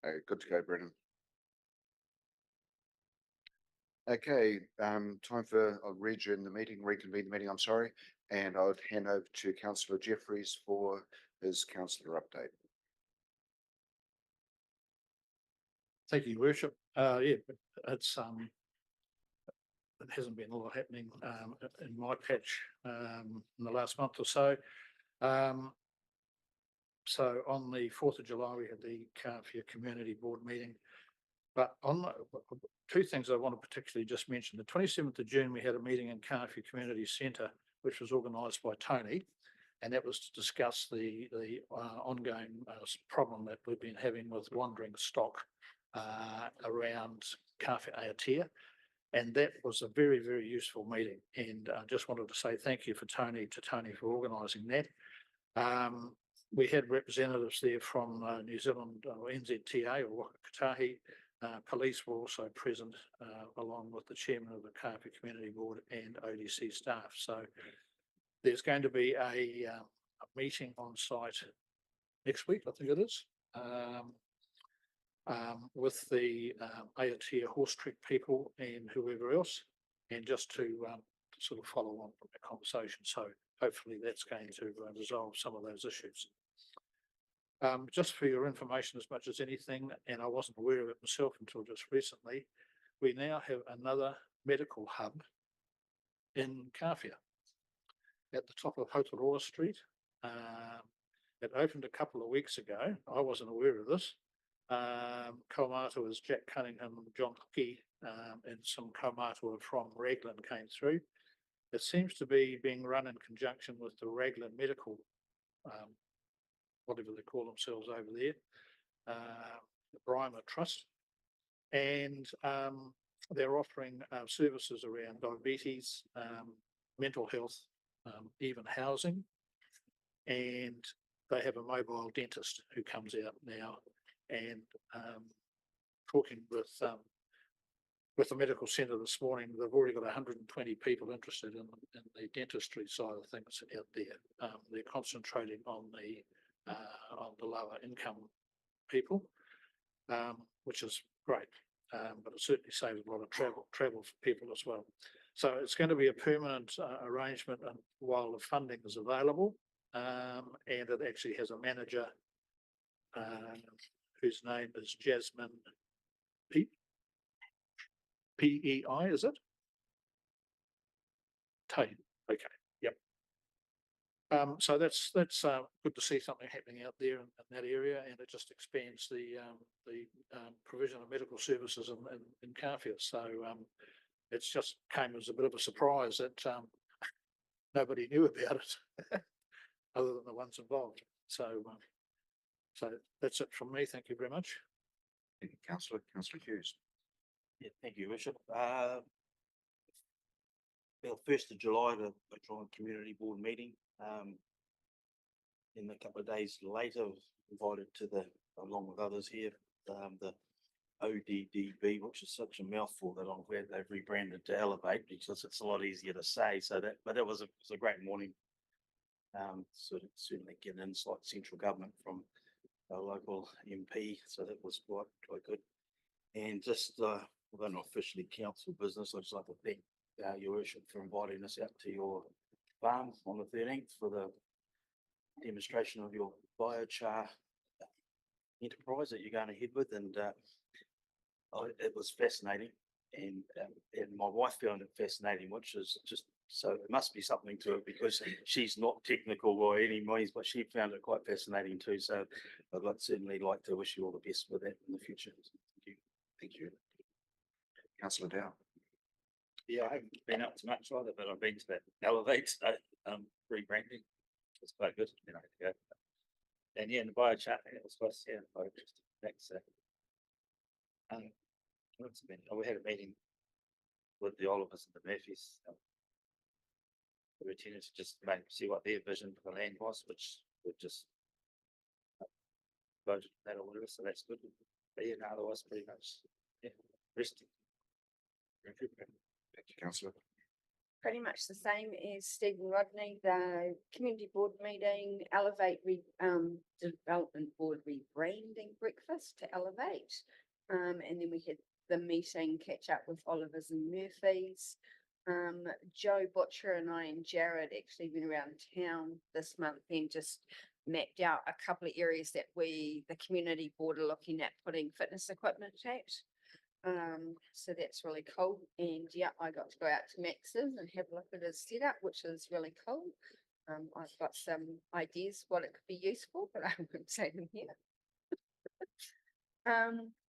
Good to go, Brennan. Okay, time for, I'll reconvene the meeting, I'm sorry, and I would hand over to Councillor Jeffries for his councillor update. Thank you, Your Worship. Yeah, it's it hasn't been a lot happening in my patch in the last month or so. So on the 4th of July, we had the Carnfia Community Board meeting. But on the, two things I want to particularly just mention. The 27th of June, we had a meeting in Carnfia Community Centre, which was organised by Tony, and that was to discuss the ongoing problem that we've been having with wandering stock around Carnfia Aotea. And that was a very, very useful meeting. And I just wanted to say thank you to Tony for organising that. We had representatives there from New Zealand or NZTA or Waka Kotahi. Police were also present along with the chairman of the Carnfia Community Board and ODC staff. So there's going to be a meeting on site next week, I think it is, with the Aotea Horse Track people and whoever else, and just to sort of follow on from that conversation. So hopefully that's going to resolve some of those issues. Just for your information as much as anything, and I wasn't aware of it myself until just recently, we now have another medical hub in Carnfia at the top of Ōtorohanga Street. It opened a couple of weeks ago. I wasn't aware of this. Kaumātua was Jack Cunningham, John Cookie, and some Kaumātua from Raglan came through. It seems to be being run in conjunction with the Raglan Medical, whatever they call themselves over there, the Brymer Trust. And they're offering services around diabetes, mental health, even housing. And they have a mobile dentist who comes out now and talking with the medical centre this morning. They've already got 120 people interested in the dentistry side of things out there. They're concentrating on the lower income people, which is great, but it certainly saves a lot of travel for people as well. So it's going to be a permanent arrangement while the funding is available, and it actually has a manager whose name is Jasmine P-E-I, is it? Tate, okay, yep. So that's good to see something happening out there in that area, and it just expands the provision of medical services in Carnfia. So it's just came as a bit of a surprise that nobody knew about it other than the ones involved. So that's it from me. Thank you very much. Thank you, Councillor Hughes. Yeah, thank you, Bishop. Well, 1st of July, the Ōtorohanga Community Board meeting. In a couple of days later, I was invited to along with others here, the ODDB, which is such a mouthful that I'm glad they've rebranded to Elevate because it's a lot easier to say. But it was a great morning. Certainly get an insight central government from a local MP, so that was quite good. And just although not officially council business, I'd just like to thank Your Worship for inviting us out to your farm on the 13th for the demonstration of your biochar enterprise that you're going ahead with, and it was fascinating, and my wife found it fascinating, which is just so it must be something to it because she's not technical by any means, but she found it quite fascinating too. So I'd certainly like to wish you all the best with that in the future. Thank you. Thank you. Councillor Dow. Yeah, I haven't been up to much either, but I've been to that Elevate rebranding. It's quite good, you know. Yeah. And yeah, in the biochar, it was quite interesting. Thanks. What's it been? We had a meeting with the Olivers and the Murphys. We attended to just see what their vision for the land was, which would just budget that or whatever. So that's good. But yeah, no, otherwise pretty much resting. Thank you, Councillor. pretty much the same as Stephen Rodney, the community board meeting, development board rebranding breakfast to Elevate. And then we had the meeting, catch up with Oliver's and Murphy's. Joe Butcher and I and Jared actually went around town this month and just mapped out a couple of areas that the community board are looking at putting fitness equipment at. So that's really cool. And yeah, I got to go out to Max's and have a look at his setup, which is really cool. I've got some ideas what it could be useful, but I won't say them here.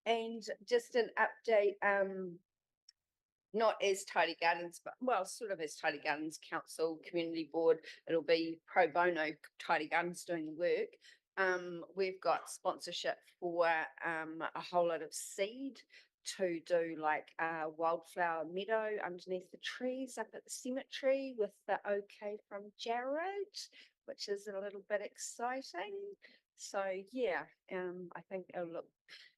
And just an update, not as Tidy Gardens, but well, sort of as Tidy Gardens Council, Community Board, it'll be pro bono Tidy Gardens doing the work. We've got sponsorship for a whole lot of seed to do like a wildflower meadow underneath the trees up at the cemetery with the okay from Jared, which is a little bit exciting. So yeah, I think it'll look,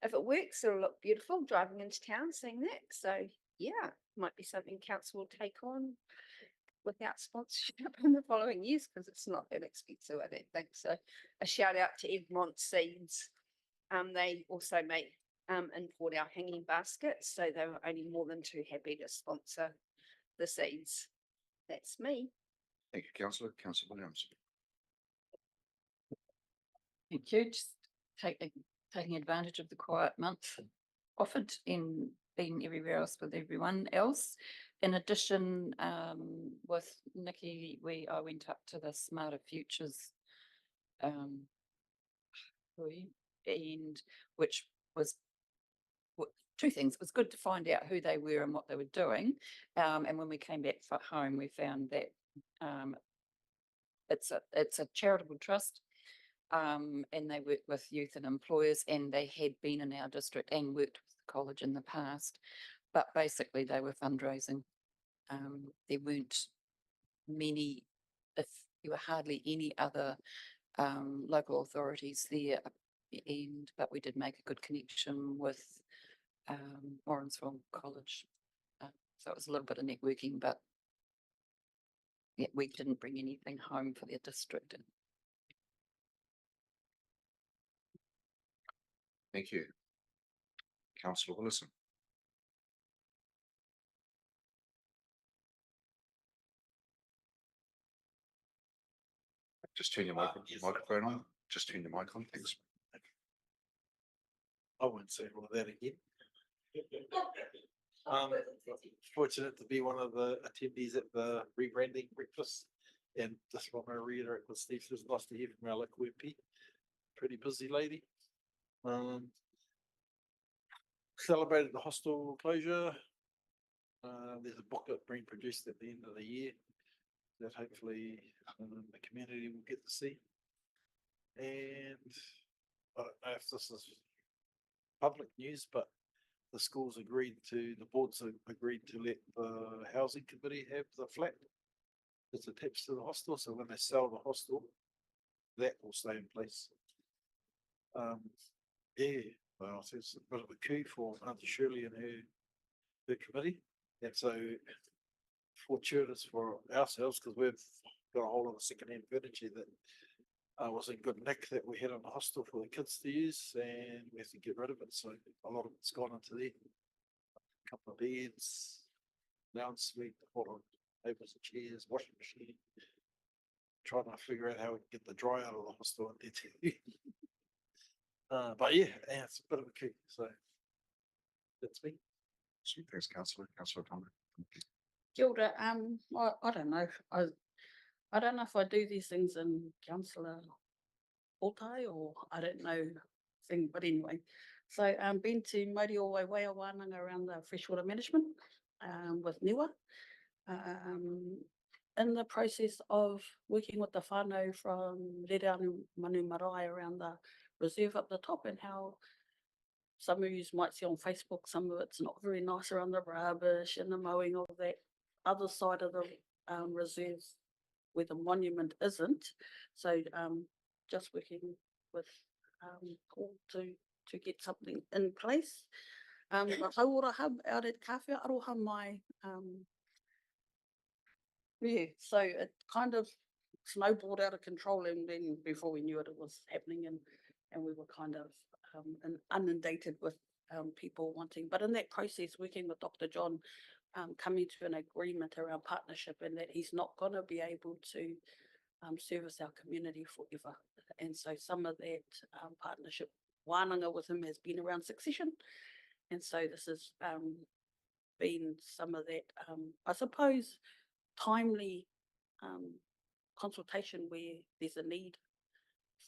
if it works, it'll look beautiful driving into town seeing that. So yeah, might be something council will take on without sponsorship in the following years because it's not that expensive, I don't think. So a shout out to Egmont Seeds. They also make import our hanging baskets, so they were only more than too happy to sponsor the seeds. That's me. Thank you, Councillor. Councillor Williams. Thank you. Just taking advantage of the quiet month offered in being everywhere else with everyone else. In addition, with Nikki, I went up to the Smarter Futures and which was two things. It was good to find out who they were and what they were doing. And when we came back home, we found that it's a charitable trust. And they work with youth and employers, and they had been in our district and worked with the college in the past, but basically they were fundraising. There weren't many, if there were hardly any other local authorities there, but we did make a good connection with Morrinsville College. So it was a little bit of networking, but yeah, we didn't bring anything home for their district. Thank you. Councillor Willison. Just turn your microphone on. Just turn your mic on, thanks. I won't say all of that again. Fortunate to be one of the attendees at the rebranding breakfast, and just want to reiterate what Steve says, nice to hear from our local MP. Pretty busy lady. Celebrated the hostel closure. There's a booklet being produced at the end of the year that hopefully the community will get to see. And I don't know if this is public news, but the boards have agreed to let the housing committee have the flat that's attached to the hostel. So when they sell the hostel, that will stay in place. Yeah, well, it's a bit of a coup for Auntie Shirley and her committee. And so fortuitous for ourselves because we've got a whole lot of second-hand furniture that was in good nick that we had in the hostel for the kids to use, and we have to get rid of it. So a lot of it's gone into there. A couple of beds, lounge suite, a whole lot of tables and chairs, washing machine. Trying to figure out how we can get the dry out of the hostel in there too. But yeah, it's a bit of a kick. So that's me. Sweet, thanks, Councillor. Councillor Thomas. Kia ora, I don't know. I don't know if I do these things in Councillor Otai or I don't know thing, but anyway. So been to Moriowai Waiawananga around the freshwater management with Niwa. In the process of working with the whānau from Reranu Manu Marae around the reserve up the top, and how some of you might see on Facebook, some of it's not very nice around the rubbish and the mowing of that other side of the reserve where the monument isn't. So just working with Paul to get something in place. The Hauora Hub out at Kawhia Aroha mai Yeah, so it kind of snowballed out of control, and then before we knew it, it was happening, and we were kind of inundated with people wanting. But in that process, working with Dr. John, coming to an agreement around partnership, and that he's not going to be able to service our community forever. And so some of that partnership wānanga with him has been around succession, and so this has been some of that, I suppose, timely consultation where there's a need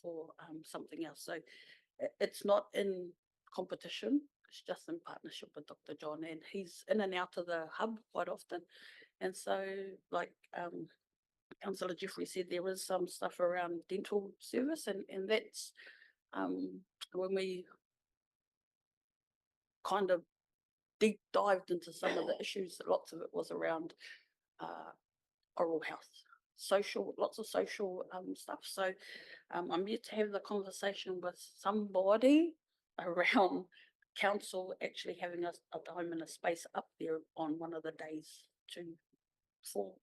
for something else. So it's not in competition, it's just in partnership with Dr. John, and he's in and out of the hub quite often. And so, like Councillor Jeffrey said, there is some stuff around dental service, and that's when we kind of deep dived into some of the issues. Lots of it was around oral health, lots of social stuff. So I'm yet to have the conversation with somebody around council actually having a time and a space up there on one of the days for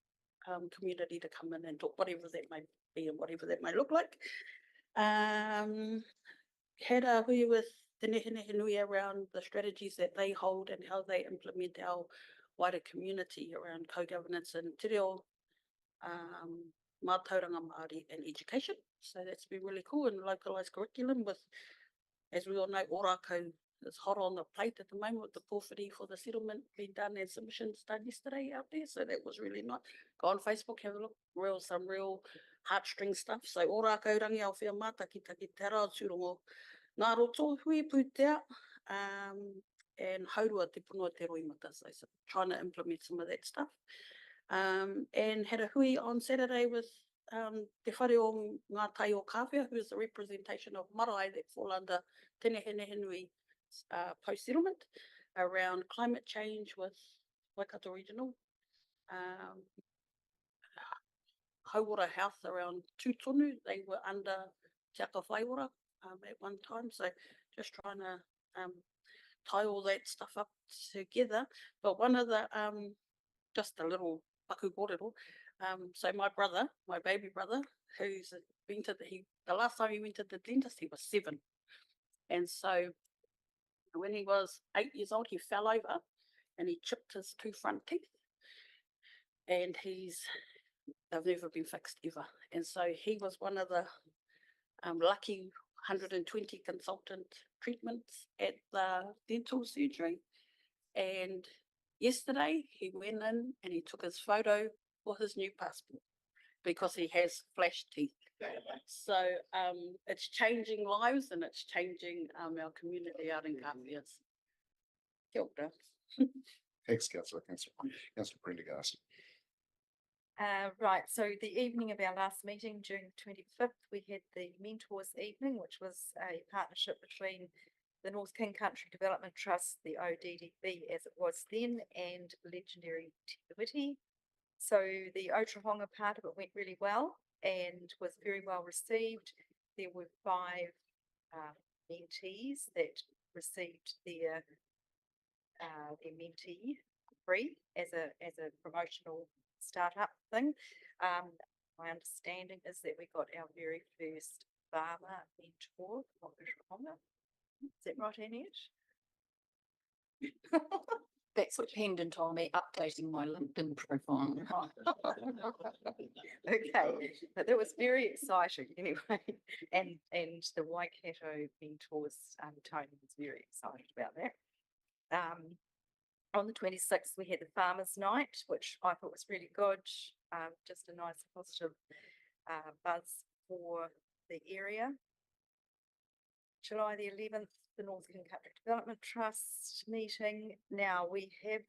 community to come in and talk, whatever that may be and whatever that may look like. Had a hui with the Nehe Nui around the strategies that they hold and how they implement our wider community around co-governance and te reo, mātauranga Māori and education. So that's been really cool, and localised curriculum with, as we all know, ōrākau is hot on the plate at the moment with the pōwhiri for the settlement being done and submissions done yesterday out there. So that was really nice. Go on Facebook, have a look, some real heartstring stuff. So ōrākau rangi au whea mata ki take te rao tūrongo ngā roto hui pūtea, and haurua te punua te roimata. So trying to implement some of that stuff. And had a hui on Saturday with te whare o ngā tai o Kāwhia, who is the representation of marae that fall under Te Nehe Nui post-settlement around climate change with Waikato Regional. Hauora Health around Tūtonu, they were under Te Aka Whaiora at one time, so just trying to tie all that stuff up together. But one of the, just a little paku kōrero, so my brother, my baby brother, who's been to the last time he went to the dentist, he was 7. And so when he was 8 years old, he fell over and he chipped his 2 front teeth. And they've never been fixed ever. And so he was one of the lucky 120 consultant treatments at the dental surgery. And yesterday he went in and he took his photo for his new passport because he has flash teeth. So it's changing lives and it's changing our community out in Kāwhia's. Kia ora. Thanks, Councillor. Councillor Prendergast. Right, so the evening of our last meeting, June 25th, we had the Mentors Evening, which was a partnership between the North King Country Development Trust, the ODDB as it was then, and Legendary Antiquity. So the Ōtorohanga part of it went really well and was very well received. There were 5 mentees that received their mentee free as a promotional startup thing. My understanding is that we got our very first farmer mentor from Ōtorohanga. Is that right, Annette? That's dependent on me updating my LinkedIn profile. Okay, but that was very exciting anyway. And the Waikato mentors, Tony was very excited about that. On the 26th, we had the Farmers' Night, which I thought was really good. Just a nice positive buzz for the area. July the 11th, the North King Country Development Trust meeting. Now we have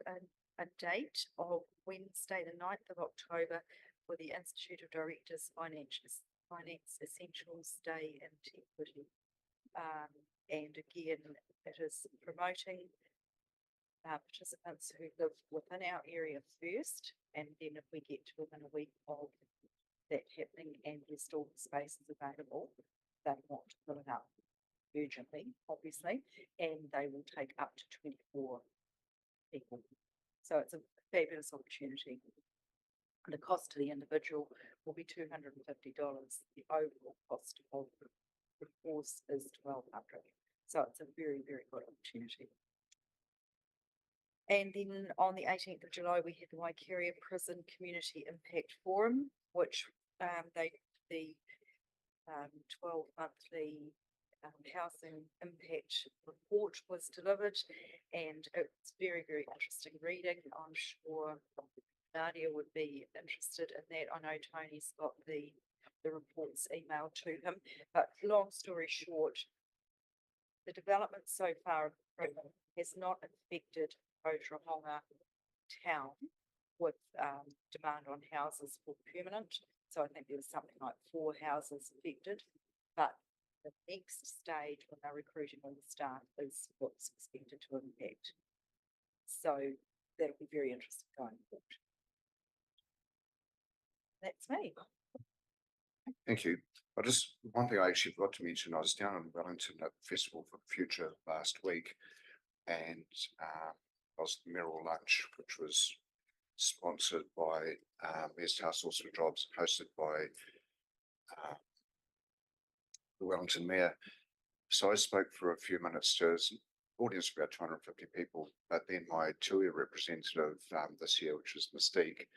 a date of Wednesday the 9th of October for the Institute of Directors Finance Essentials Day in Antiquity. And again, it is promoting participants who live within our area first, and then if we get to within a week of that happening and there's still spaces available, they want to fill it up urgently, obviously, and they will take up to 24 people. So it's a fabulous opportunity. The cost to the individual will be $250. The overall cost of the course is $1,200. So it's a very, very good opportunity. And then on the 18th of July, we had the Waikeria Prison Community Impact Forum, which the 12 monthly housing impact report was delivered, and it's very, very interesting reading. I'm sure Nadia would be interested in that. I know Tony's got the reports emailed to him, but long story short, the development so far has not affected Ōtorohanga town with demand on houses for permanent. So I think there was something like 4 houses affected, but the next stage when they're recruiting all the staff is what's expected to impact. So that'll be very interesting going forward. That's me. Thank you. One thing I actually forgot to mention, I was down in Wellington at the Festival for the Future last week, and I was at the Merrill Lunch, which was sponsored by Best Task Force for Jobs, hosted by the Wellington Mayor. So I spoke for a few minutes to an audience of about 250 people, but then my TUI representative this year, which was Mystique,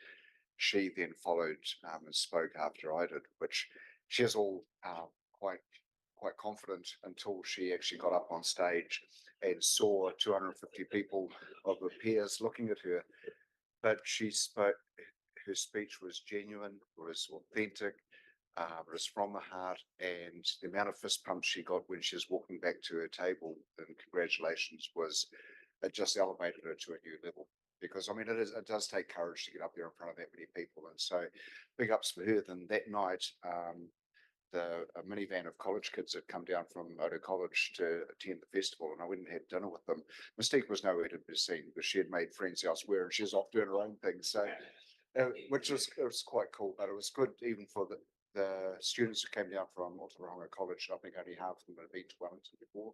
she then followed and spoke after I did, which she is all quite confident until she actually got up on stage and saw 250 people of her peers looking at her. But she spoke, her speech was genuine, was authentic, was from the heart, and the amount of fist pumps she got when she was walking back to her table and congratulations it just elevated her to a new level. Because I mean, it does take courage to get up there in front of that many people, and so big ups for her. Then that night, a minivan of college kids had come down from Otago College to attend the festival, and I went and had dinner with them. Mystique was nowhere to be seen because she had made friends elsewhere, and she was off doing her own thing. So, which was quite cool. But it was good even for the students who came down from Ōtorohanga College. I think only half of them had been to Wellington before.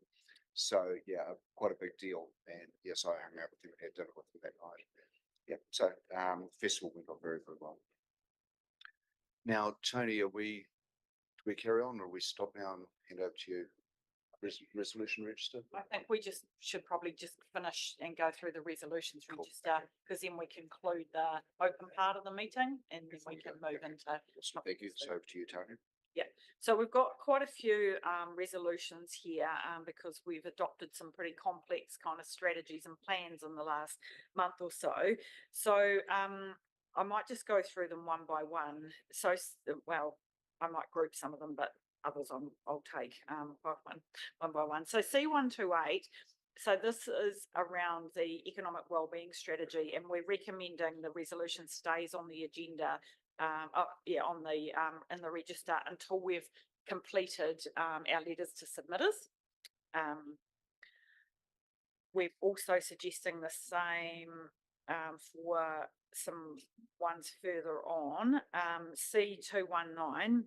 So yeah, quite a big deal. And yes, I hung out with them and had dinner with them that night. Yeah, so the festival went on very, very well. Now, Tony, do we carry on or we stop now and hand over to you? Resolution register? I think we should probably just finish and go through the resolutions register, because then we conclude the open part of the meeting and then we can move into. Thank you. So over to you, Tony. Yeah, so we've got quite a few resolutions here because we've adopted some pretty complex kind of strategies and plans in the last month or so. So I might just go through them one by one. So, well, I might group some of them, but others I'll take one by one. So C128. So this is around the economic wellbeing strategy, and we're recommending the resolution stays on the agenda. In the register until we've completed our letters to submitters. We're also suggesting the same for some ones further on. C219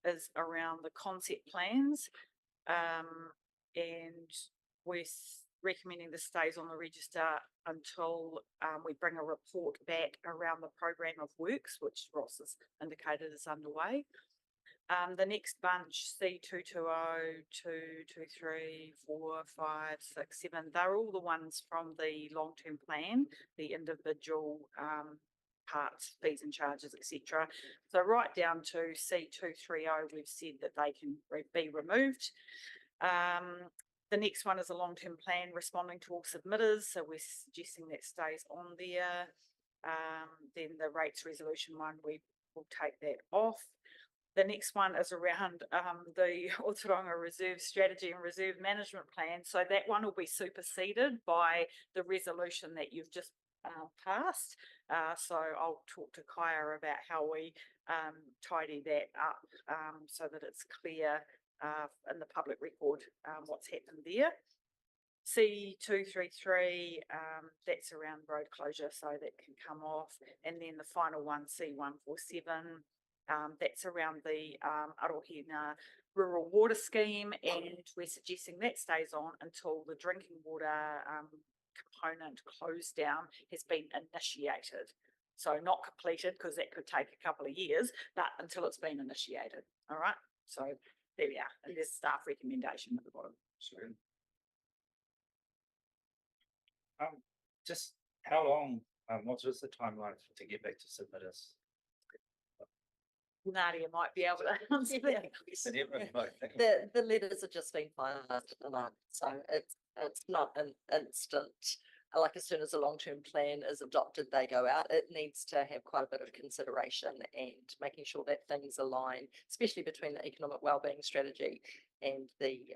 is around the concept plans, and we're recommending this stays on the register until we bring a report back around the program of works, which Ross has indicated is underway. The next bunch, C220, 223, 4, 5, 6, 7, they're all the ones from the long-term plan, the individual parts, fees and charges, etc. So right down to C230, we've said that they can be removed. The next one is a long-term plan responding to all submitters. So we're suggesting that stays on there. Then the rates resolution one, we will take that off. The next one is around the Ōtorohanga Reserve Strategy and Reserve Management Plan. So that one will be superseded by the resolution that you've just passed. So I'll talk to Kaya about how we tidy that up so that it's clear in the public record what's happened there. C233, that's around road closure, so that can come off. And then the final one, C147, that's around the Ōtorohanga Rural Water Scheme, and we're suggesting that stays on until the drinking water component close down has been initiated. So not completed, because that could take a couple of years, but until it's been initiated, all right? So there we are, and there's staff recommendation at the bottom. Just how long, what was the timeline to get back to submitters? Nadia might be able to answer that question. The letters have just been finalised tonight, so it's not an instant. Like as soon as a long-term plan is adopted, they go out. It needs to have quite a bit of consideration and making sure that things align, especially between the economic wellbeing strategy and the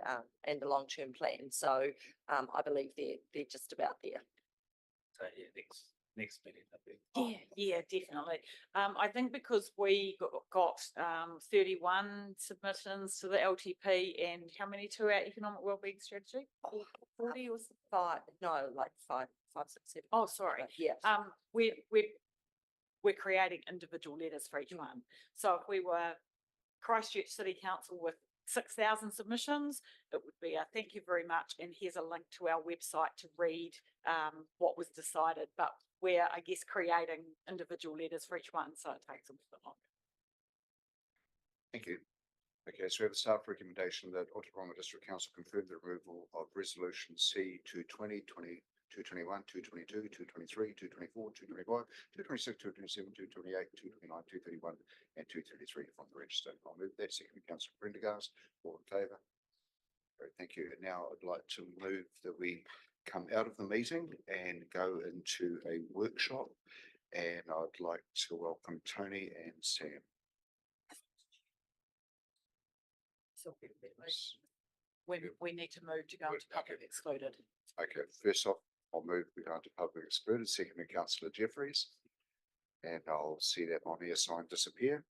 long-term plan. So I believe they're just about there. So yeah, next meeting, that'd be. Yeah, definitely. I think because we got 31 submissions to the LTP and how many to our economic wellbeing strategy? 40 was five, no, like five, 6, 7. Oh, sorry. But yeah. We're creating individual letters for each one. So if we were Christchurch City Council with 6,000 submissions, it would be a thank you very much, and here's a link to our website to read what was decided. But we're, I guess, creating individual letters for each one, so it takes a bit longer. Thank you. Okay, so we have a staff recommendation that Ōtorohanga District Council confirm the removal of resolution C 220, 221, 222, 223, 224, 225, 226, 227, 228, 229, 231, and 233 from the register. I'll move that. Second, Councillor Prendergast. All in favour? Great, thank you. And now I'd like to move that we come out of the meeting and go into a workshop. And I'd like to welcome Tony and Sam. We need to move to go into public excluded. Okay, first off, I'll move we go into public excluded. Second, Councillor Jeffries. And I'll see that on here sign disappear.